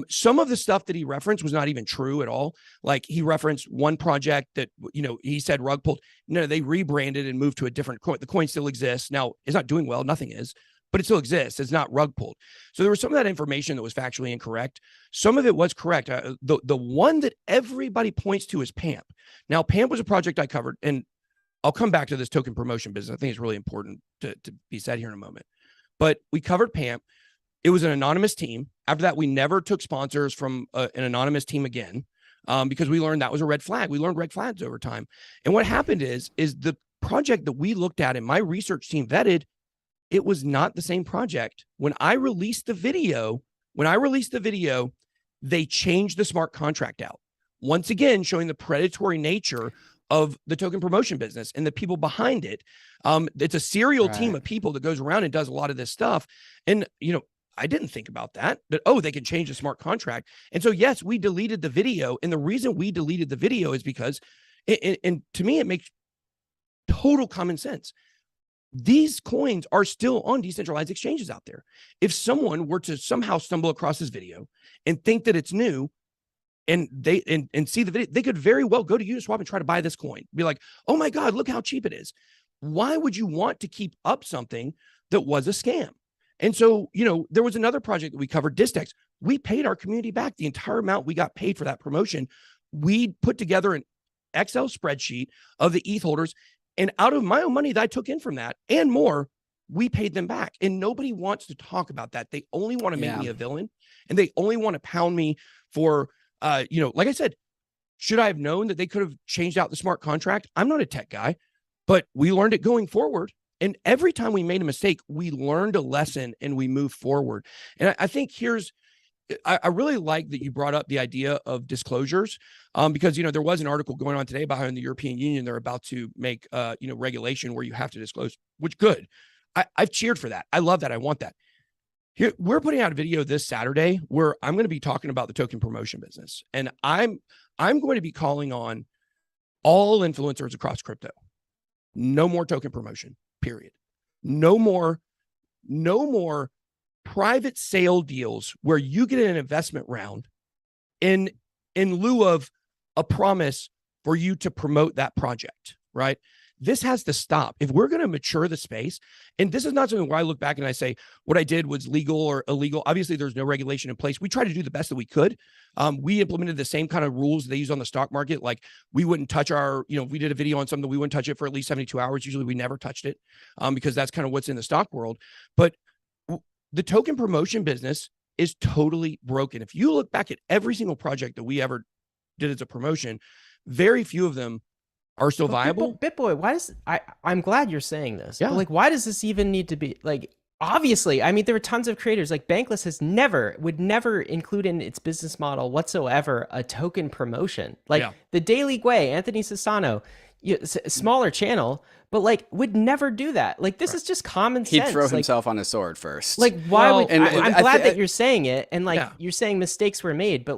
S4: Some of the stuff that he referenced was not even true at all. Like he referenced one project that, he said rug pulled. No, they rebranded and moved to a different coin. The coin still exists. Now it's not doing well. Nothing is. but it still exists. It's not rug pulled. So there was some of that information that was factually incorrect. Some of it was correct. The one that everybody points to is PAMP. Now, PAMP was a project I covered, and I'll come back to this token promotion business. I think it's really important to be said here in a moment. But we covered PAMP. It was an anonymous team. After that, we never took sponsors from an anonymous team again, because we learned that was a red flag. We learned red flags over time. And what happened is the project that we looked at and my research team vetted, it was not the same project. When I released the video, they changed the smart contract out. Once again, showing the predatory nature of the token promotion business and the people behind it. It's a serial team of people that goes around and does a lot of this stuff. And, I didn't think about that, but, they can change the smart contract. And so, yes, we deleted the video. And the reason we deleted the video is because, and to me, it makes total common sense. These coins are still on decentralized exchanges out there. If someone were to somehow stumble across this video and think that it's new, and they see the video, they could very well go to Uniswap and try to buy this coin. Be like, oh my God, look how cheap it is. Why would you want to keep up something that was a scam? And so, there was another project that we covered, Distex. We paid our community back the entire amount we got paid for that promotion. We put together an Excel spreadsheet of the ETH holders, and out of my own money that I took in from that and more, we paid them back. And nobody wants to talk about that. They only want to make me a villain, and they only want to pound me for, like I said, should I have known that they could have changed out the smart contract? I'm not a tech guy, but we learned it going forward. And every time we made a mistake, we learned a lesson and we moved forward. And I think I really like that you brought up the idea of disclosures, because, there was an article going on today about how in the European Union, they're about to make, regulation where you have to disclose, which good. I've cheered for that. I love that. I want that. Here, we're putting out a video this Saturday where I'm going to be talking about the token promotion business. And I'm going to be calling on all influencers across crypto. No more token promotion, period. No more private sale deals where you get an investment round in lieu of a promise for you to promote that project, right? This has to stop. If we're going to mature the space, and this is not something where I look back and I say, what I did was legal or illegal. Obviously, there's no regulation in place. We tried to do the best that we could. We implemented the same kind of rules they use on the stock market. Like we wouldn't touch we did a video on something, we wouldn't touch it for at least 72 hours. Usually we never touched it, because that's kind of what's in the stock world. But the token promotion business is totally broken. If you look back at every single project that we ever did as a promotion, very few of them are still viable.
S1: Bitboy, why does I'm glad you're saying this. Yeah. But why does this even need to be obviously, I mean, there were tons of creators Bankless would never include in its business model whatsoever a token promotion. The Daily Gwei, Anthony Sassano, smaller channel, but would never do that. This is just common sense.
S2: He'd throw himself on a sword first.
S1: Why would I'm glad that you're saying it, and you're saying mistakes were made, but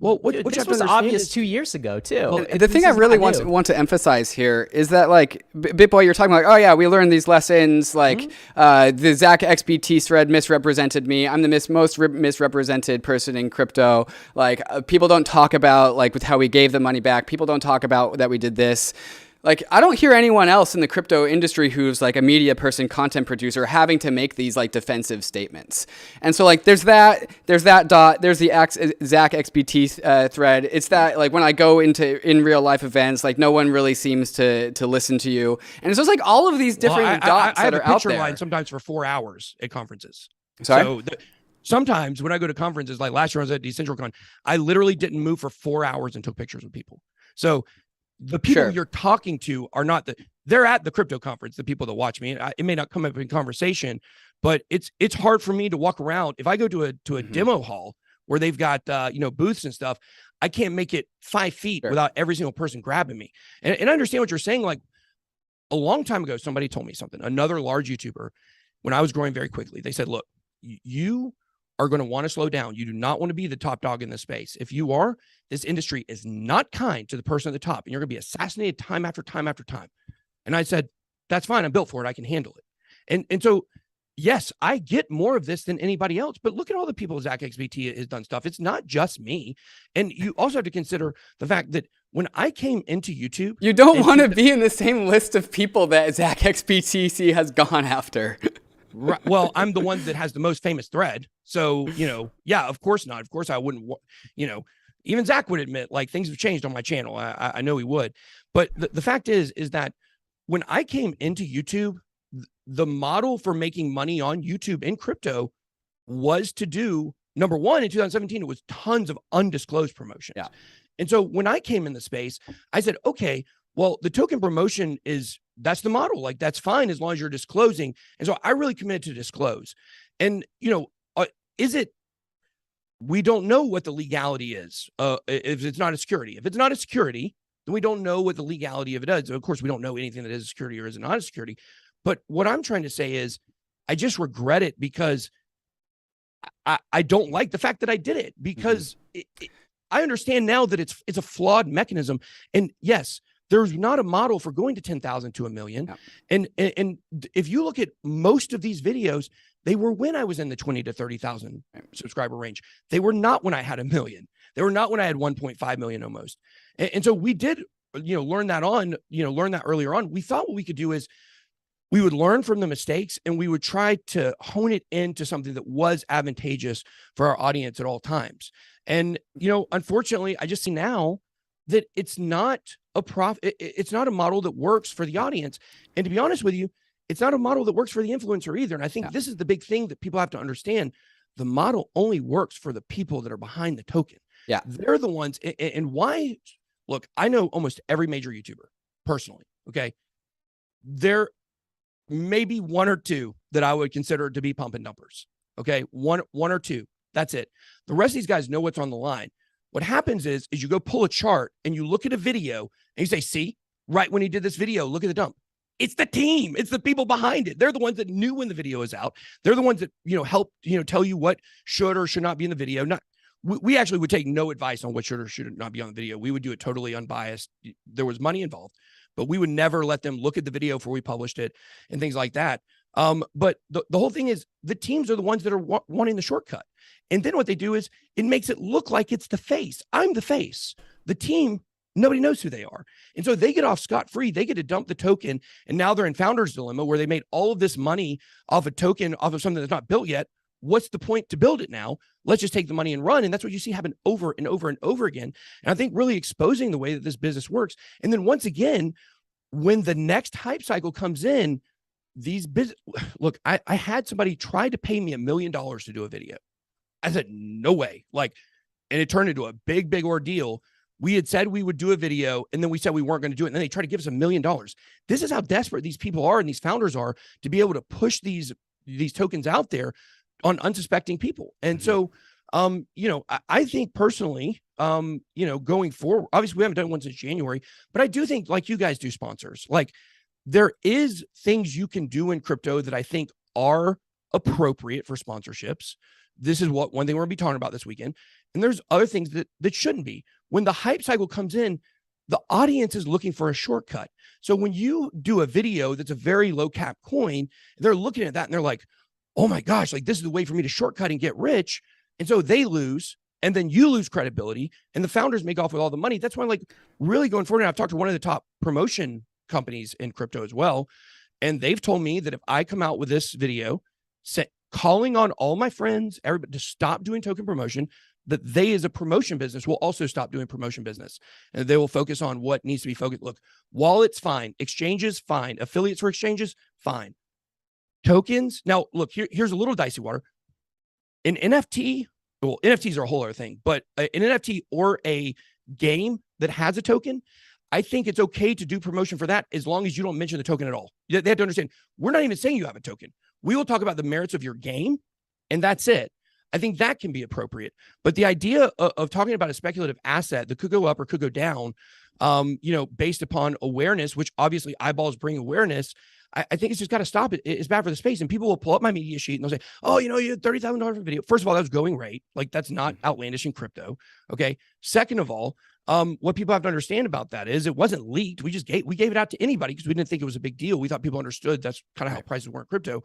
S1: this was obvious 2 years ago too.
S2: Well, the thing I really want to emphasize here is that Bitboy, you're talking oh yeah, we learned these lessons. The Zach XBT thread misrepresented me. I'm the most misrepresented person in crypto. People don't talk about with how we gave the money back. People don't talk about that we did this. I don't hear anyone else in the crypto industry who's a media person, content producer, having to make these defensive statements. And so there's the Zach XBT thread. It's that when I go in real life events, no one really seems to listen to you. And it's just all of these different dots
S4: I
S2: that are out there.
S4: I have a picture line sometimes for 4 hours at conferences.
S2: Sorry?
S4: So sometimes when I go to conferences, last year I was at DecentralCon, I literally didn't move for 4 hours and took pictures with people. So the people you're talking to are not they're at the crypto conference, the people that watch me. It may not come up in conversation, but it's hard for me to walk around. If I go to a demo hall where they've got, booths and stuff, I can't make it 5 feet without every single person grabbing me. And I understand what you're saying. A long time ago, somebody told me something, another large YouTuber, when I was growing very quickly, they said, look, you are going to want to slow down. You do not want to be the top dog in this space. If you are, this industry is not kind to the person at the top, and you're going to be assassinated time after time after time. And I said, that's fine. I'm built for it. I can handle it. And so, yes, I get more of this than anybody else, but look at all the people Zach XBT has done stuff. It's not just me. And you also have to consider the fact that when I came into YouTube,
S2: you don't want to be in the same list of people that Zach XBTC has gone after.
S4: Right. Well, I'm the one that has the most famous thread. So, yeah, of course not. Of course I wouldn't, even Zach would admit like things have changed on my channel. I know he would. But the fact is that when I came into YouTube, the model for making money on YouTube in crypto was to do, number one, in 2017, it was tons of undisclosed promotions.
S2: Yeah.
S4: And so when I came in the space, I said, okay, well, the token promotion that's the model. Like, that's fine as long as you're disclosing. And so I really committed to disclose. And, we don't know what the legality is if it's not a security. If it's not a security, then we don't know what the legality of it is. Of course, we don't know anything that is a security or is not a security. But what I'm trying to say is I just regret it because I don't like the fact that I did it, because I understand now that it's a flawed mechanism. And yes, there's not a model for going to 10,000 to 1 million. Yeah. And if you look at most of these videos, they were when I was in the 20 to 30,000 subscriber range. They were not when I had 1 million. They were not when I had 1.5 million almost. And so we did, learn that earlier on. We thought what we could do is we would learn from the mistakes and we would try to hone it into something that was advantageous for our audience at all times. And, unfortunately, I just see now that it's not a it's not a model that works for the audience. And to be honest with you, it's not a model that works for the influencer either. And I think this is the big thing that people have to understand. The model only works for the people that are behind the token.
S2: Yeah.
S4: They're the ones. And why? Look, I know almost every major YouTuber personally. Okay. There may be one or two that I would consider to be pump and dumpers. Okay. One or two. That's it. The rest of these guys know what's on the line. What happens is you go pull a chart and you look at a video and you say, see, right when he did this video, look at the dump. It's the team. It's the people behind it. They're the ones that knew when the video was out. They're the ones that, helped, tell you what should or should not be in the video. We actually would take no advice on what should or should not be on the video. We would do it totally unbiased. There was money involved, but we would never let them look at the video before we published it and things like that. But the whole thing is the teams are the ones that are wanting the shortcut. And then what they do is it makes it look like it's the face. I'm the face. The team, nobody knows who they are. And so they get off scot-free. They get to dump the token. And now they're in founder's dilemma where they made all of this money off a token, off of something that's not built yet. What's the point to build it now? Let's just take the money and run. And that's what you see happen over and over and over again. And I think really exposing the way that this business works. And then once again, when the next hype cycle comes in, look, I had somebody try to pay me $1 million to do a video. I said, no way. And it turned into a big, big ordeal. We had said we would do a video, and then we said we weren't going to do it. And then they tried to give us $1 million. This is how desperate these people are and these founders are to be able to push these tokens out there on unsuspecting people. And so, I think personally, going forward, obviously we haven't done one since January, but I do think, like you guys do, sponsors, like there is things you can do in crypto that I think are appropriate for sponsorships. This is one thing we're going to be talking about this weekend. And there's other things that shouldn't be. When the hype cycle comes in, the audience is looking for a shortcut. So when you do a video that's a very low cap coin, they're looking at that and they're like, oh my gosh, like this is the way for me to shortcut and get rich. And so they lose, and then you lose credibility, and the founders make off with all the money. That's why, like, really going forward, and I've talked to one of the top promotion companies in crypto as well. And they've told me that if I come out with this video, calling on all my friends, everybody to stop doing token promotion, that they as a promotion business will also stop doing promotion business. And they will focus on what needs to be focused. Look, wallets, fine. Exchanges, fine. Affiliates for exchanges, fine. Tokens. Now, look, here's a little dicey water. An NFT, well, NFTs are a whole other thing, but an NFT or a game that has a token, I think it's okay to do promotion for that as long as you don't mention the token at all. They have to understand, we're not even saying you have a token. We will talk about the merits of your game, and that's it. I think that can be appropriate. But the idea of talking about a speculative asset that could go up or could go down, based upon awareness, which obviously eyeballs bring awareness, I think it's just got to stop it. It's bad for the space. And people will pull up my media sheet and they'll say, oh, you had $30,000 for video. First of all, that was going rate. Like, that's not outlandish in crypto. Okay. Second of all, what people have to understand about that is it wasn't leaked. We gave it out to anybody because we didn't think it was a big deal. We thought people understood that's kind of how prices were in crypto.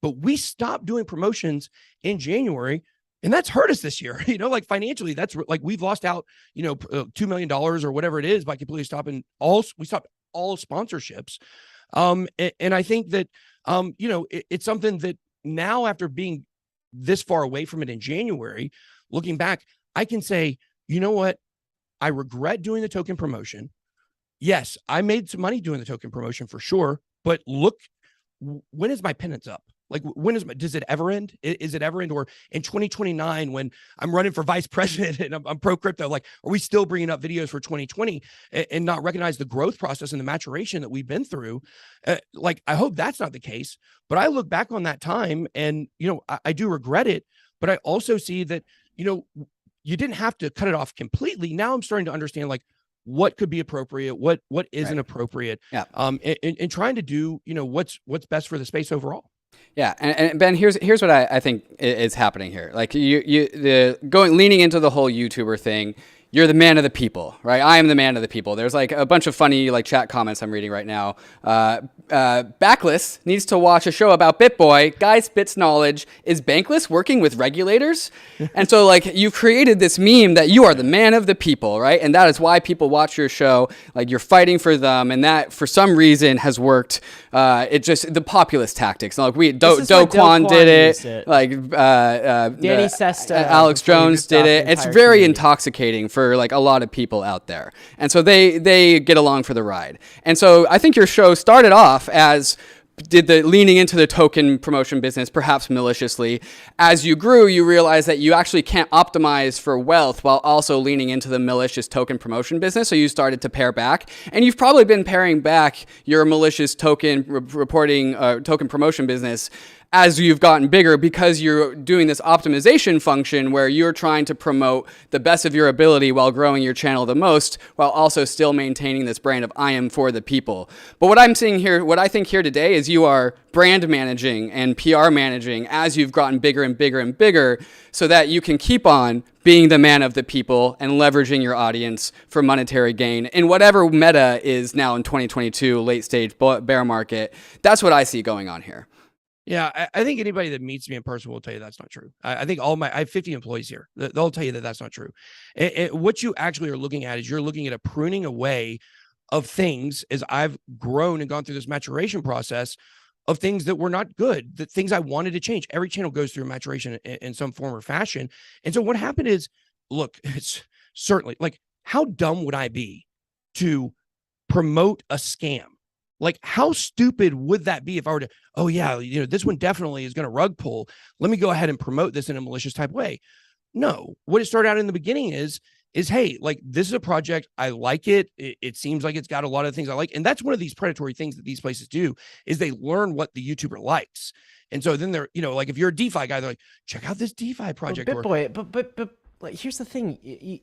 S4: But we stopped doing promotions in January, and that's hurt us this year. Like financially, that's like we've lost out, $2 million or whatever it is by completely stopping we stopped all sponsorships. And I think that, it's something that now, after being this far away from it in January, looking back, I can say, you know what? I regret doing the token promotion. Yes, I made some money doing the token promotion for sure, but look, when is my penance up? Like, does it ever end? Is it ever end? Or in 2029, when I'm running for vice president and I'm pro crypto, like, are we still bringing up videos for 2020 and not recognize the growth process and the maturation that we've been through? Like, I hope that's not the case, but I look back on that time and, I do regret it, but I also see that, you didn't have to cut it off completely. Now I'm starting to understand, like, what could be appropriate, what isn't appropriate, and trying to do, what's best for the space overall.
S2: Yeah, and Ben, here's what I think is happening here. Like, leaning into the whole YouTuber thing. You're the man of the people, right? I am the man of the people. There's like a bunch of funny like chat comments I'm reading right now. Bankless needs to watch a show about Bitboy. Guy spits knowledge. Is Bankless working with regulators? And so like you've created this meme that you are the man of the people, right? And that is why people watch your show. Like, you're fighting for them, and that for some reason has worked. It just the populist tactics. Like Do Kwon did it. Like
S1: Danny Sesta,
S2: Alex Jones did it. It's very intoxicating for like a lot of people out there, and so they get along for the ride. And so I think your show started off as did the leaning into the token promotion business, perhaps maliciously. As you grew, you realized that you actually can't optimize for wealth while also leaning into the malicious token promotion business. So you started to pare back, and you've probably been paring back your malicious token reporting, token promotion business as you've gotten bigger, because you're doing this optimization function where you're trying to promote the best of your ability while growing your channel the most, while also still maintaining this brand of I am for the people. But what I'm seeing here, what I think here today is you are brand managing and PR managing as you've gotten bigger and bigger and bigger, so that you can keep on being the man of the people and leveraging your audience for monetary gain in whatever meta is now in 2022, late stage bear market. That's what I see going on here.
S4: Yeah, I think anybody that meets me in person will tell you that's not true. I think I have 50 employees here. They'll tell you that that's not true. What you actually are looking at is you're looking at a pruning away of things as I've grown and gone through this maturation process of things that were not good, the things I wanted to change. Every channel goes through maturation in some form or fashion. And so what happened is, look, it's certainly like, how dumb would I be to promote a scam? Like, how stupid would that be if I were to, oh yeah, this one definitely is going to rug pull. Let me go ahead and promote this in a malicious type way. No, what it started out in the beginning is, hey, like, this is a project. I like it. It seems like it's got a lot of things I like. And that's one of these predatory things that these places do, is they learn what the YouTuber likes. And so then they're, like, if you're a DeFi guy, they're like, check out this DeFi project.
S1: Well, Bitboy, but like, here's the thing.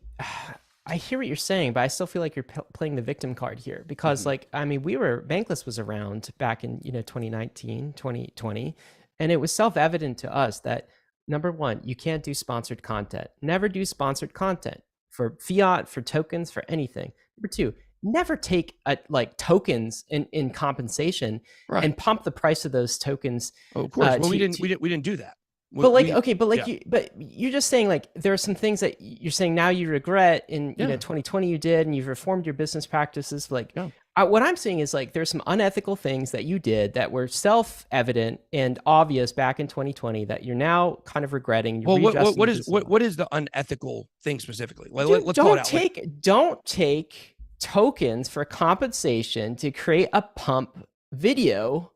S1: I hear what you're saying, but I still feel like you're playing the victim card here, because like, I mean, Bankless was around back in, 2019, 2020, and it was self-evident to us that, number one, you can't do sponsored content. Never do sponsored content for fiat, for tokens, for anything. Number two, never take like tokens in compensation and pump the price of those tokens.
S4: Oh, of course. Well, we didn't do that.
S1: But you're just saying, like, there are some things that you're saying now you regret in 2020 you did, and you've reformed your business practices. Like, what I'm saying is, like, there's some unethical things that you did that were self-evident and obvious back in 2020 that you're now kind of regretting.
S4: Well, what is the unethical thing specifically? Let's call it out.
S1: Don't take tokens for compensation to create a pump video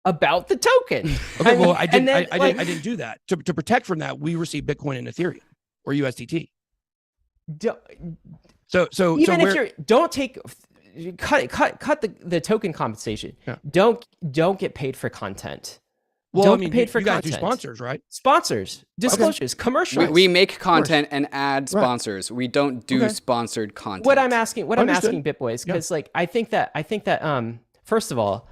S1: about the token.
S4: Okay, well, I didn't do that. To protect from that, we received Bitcoin and Ethereum or USDT. Cut the token compensation. Yeah. Don't get paid for content. Well, don't get paid for content. You guys do sponsors, right?
S1: Sponsors, disclosures, commercials.
S2: We make content and add sponsors. We don't do sponsored content.
S1: What I'm asking Bitboy is, because like I think that first of all,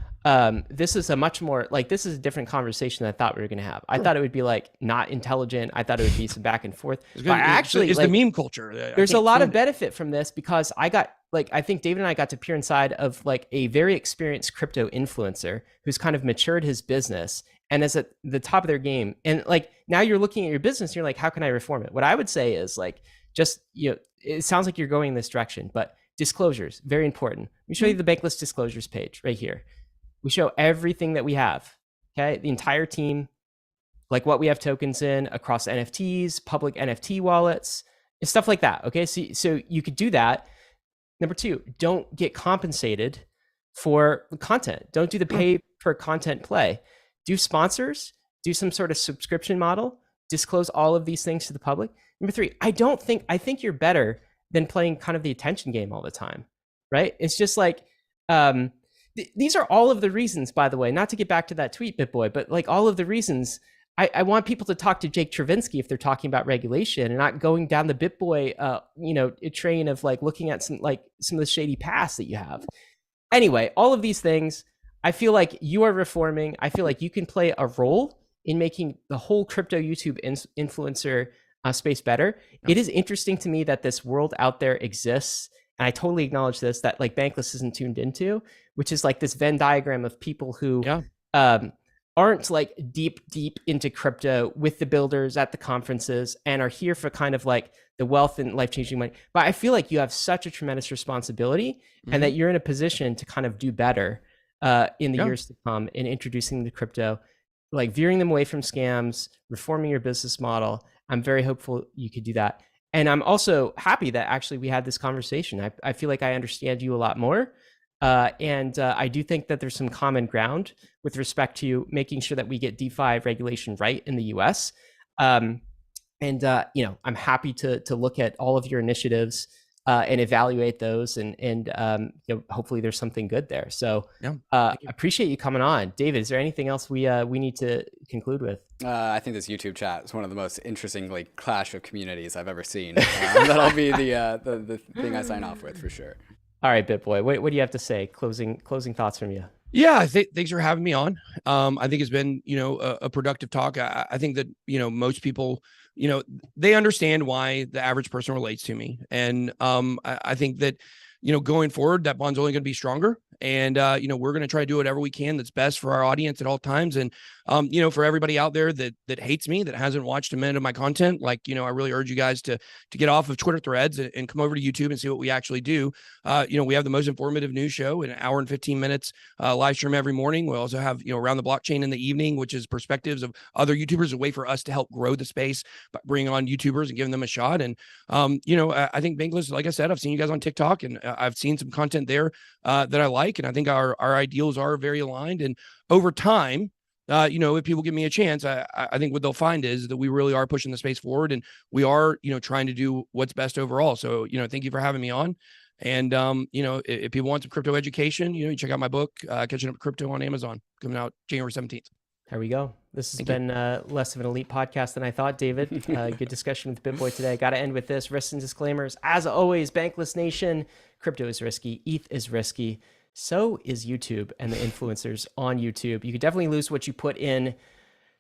S1: this is a much more like, this is a different conversation than I thought we were going to have. I thought it would be like not intelligent. I thought it would be some back and forth.
S4: But actually, it's like, the meme culture.
S1: There's a lot of benefit from this, because I think David and I got to peer inside of like a very experienced crypto influencer who's kind of matured his business and is at the top of their game. And like, now you're looking at your business and you're like, how can I reform it? What I would say is like, just, it sounds like you're going in this direction, but disclosures, very important. Let me show you the Bankless disclosures page right here. We show everything that we have. Okay, the entire team, like what we have tokens in across NFTs, public NFT wallets, and stuff like that. Okay, so you could do that. Number two, don't get compensated for content. Don't do the pay per content play. Do sponsors, do some sort of subscription model, disclose all of these things to the public. Number three, I think you're better than playing kind of the attention game all the time, right? It's just like, these are all of the reasons, by the way, not to get back to that tweet, Bitboy, but like all of the reasons I want people to talk to Jake Travinsky if they're talking about regulation and not going down the Bitboy, train of like looking at some of the shady past that you have. Anyway, all of these things, I feel like you are reforming. I feel like you can play a role in making the whole crypto YouTube influencer space better. Yeah. It is interesting to me that this world out there exists. And I totally acknowledge this, that like Bankless isn't tuned into, which is like this Venn diagram of people who aren't like deep into crypto with the builders at the conferences and are here for kind of like the wealth and life-changing money. But I feel like you have such a tremendous responsibility and that you're in a position to kind of do better in the years to come in introducing them to crypto, like veering them away from scams, reforming your business model. I'm very hopeful you could do that. And I'm also happy that actually we had this conversation. I feel like I understand you a lot more. And I do think that there's some common ground with respect to making sure that we get DeFi regulation right in the US. I'm happy to look at all of your initiatives and evaluate those, and hopefully there's something good there. So appreciate you coming on. David, is there anything else we need to conclude with?
S2: I think this YouTube chat is one of the most interesting like clash of communities I've ever seen. That'll be the thing I sign off with for sure.
S1: All right, Bitboy, what do you have to say? Closing thoughts from you.
S4: Yeah, thanks for having me on. I think it's been, a productive talk. I think that, most people, they understand why the average person relates to me. And I think that, going forward, that bond's only going to be stronger. And, we're going to try to do whatever we can that's best for our audience at all times. And, for everybody out there that hates me, that hasn't watched a minute of my content, I really urge you guys to get off of Twitter threads and come over to YouTube and see what we actually do. We have the most informative news show in an hour and 15 minutes live stream every morning. We also have, Around the Blockchain in the evening, which is perspectives of other YouTubers, a way for us to help grow the space, by bringing on YouTubers and giving them a shot. And, I think Bankless, like I said, I've seen you guys on TikTok and I've seen some content there that I like. And I think our ideals are very aligned. And over time, if people give me a chance, I think what they'll find is that we really are pushing the space forward and we are, trying to do what's best overall. So, thank you for having me on. And, if people want some crypto education, you check out my book, Catching Up Crypto on Amazon, coming out January 17th.
S1: There we go. This has been less of an elite podcast than I thought, David. Good discussion with Bitboy today. Got to end with this. Risks and disclaimers. As always, Bankless Nation, crypto is risky. ETH is risky. So is YouTube and the influencers on YouTube. You could definitely lose what you put in.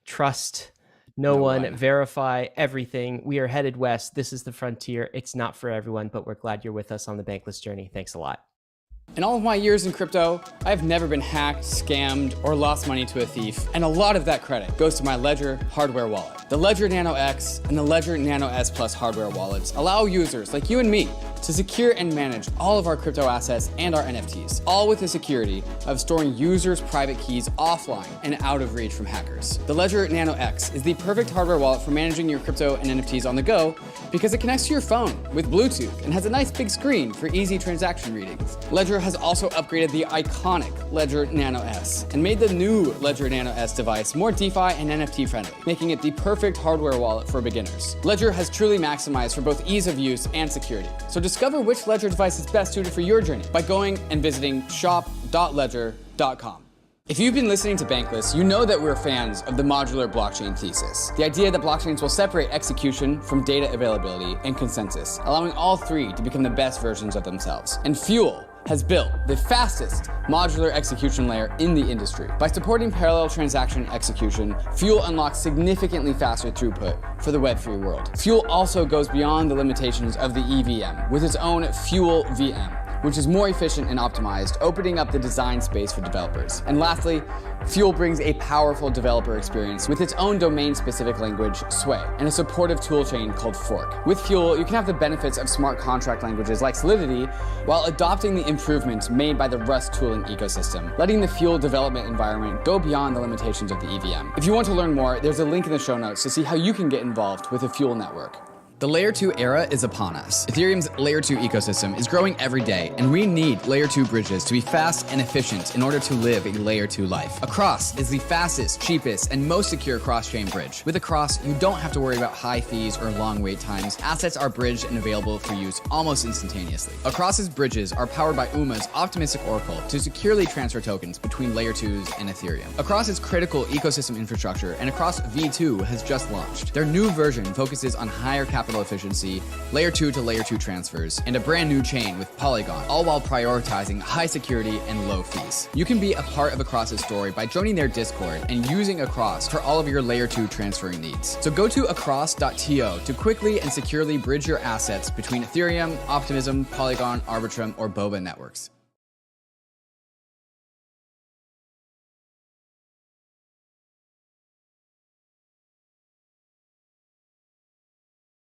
S1: Trust no one. Verify everything. We are headed west. This is the frontier. It's not for everyone, but we're glad you're with us on the Bankless journey. Thanks a lot.
S3: In all of my years in crypto, I've never been hacked, scammed, or lost money to a thief, and a lot of that credit goes to my Ledger hardware wallet. The Ledger Nano X and the Ledger Nano S Plus hardware wallets allow users like you and me to secure and manage all of our crypto assets and our NFTs, all with the security of storing users' private keys offline and out of reach from hackers. The Ledger Nano X is the perfect hardware wallet for managing your crypto and NFTs on the go because it connects to your phone with Bluetooth and has a nice big screen for easy transaction readings. Ledger has also upgraded the iconic Ledger Nano S and made the new Ledger Nano S device more DeFi and NFT friendly, making it the perfect hardware wallet for beginners. Ledger has truly maximized for both ease of use and security. So discover which Ledger device is best suited for your journey by going and visiting shop.ledger.com. If you've been listening to Bankless, you know that we're fans of the modular blockchain thesis. The idea that blockchains will separate execution from data availability and consensus, allowing all three to become the best versions of themselves. And Fuel has built the fastest modular execution layer in the industry. By supporting parallel transaction execution, Fuel unlocks significantly faster throughput for the Web3 world. Fuel also goes beyond the limitations of the EVM with its own Fuel VM, which is more efficient and optimized, opening up the design space for developers. And lastly, Fuel brings a powerful developer experience with its own domain-specific language, Sway, and a supportive toolchain called Fork. With Fuel, you can have the benefits of smart contract languages like Solidity while adopting the improvements made by the Rust tooling ecosystem, letting the Fuel development environment go beyond the limitations of the EVM. If you want to learn more, there's a link in the show notes to see how you can get involved with the Fuel network. The Layer 2 era is upon us. Ethereum's Layer 2 ecosystem is growing every day, and we need Layer 2 bridges to be fast and efficient in order to live a Layer 2 life. Across is the fastest, cheapest, and most secure cross-chain bridge. With Across, you don't have to worry about high fees or long wait times. Assets are bridged and available for use almost instantaneously. Across's bridges are powered by UMA's optimistic oracle to securely transfer tokens between Layer 2s and Ethereum. Across is critical ecosystem infrastructure, and Across V2 has just launched. Their new version focuses on higher capital efficiency, Layer 2 to Layer 2 transfers, and a brand new chain with Polygon, all while prioritizing high security and low fees. You can be a part of Across's story by joining their Discord and using Across for all of your Layer 2 transferring needs. So go to across.to to quickly and securely bridge your assets between Ethereum, Optimism, Polygon, Arbitrum, or Boba networks.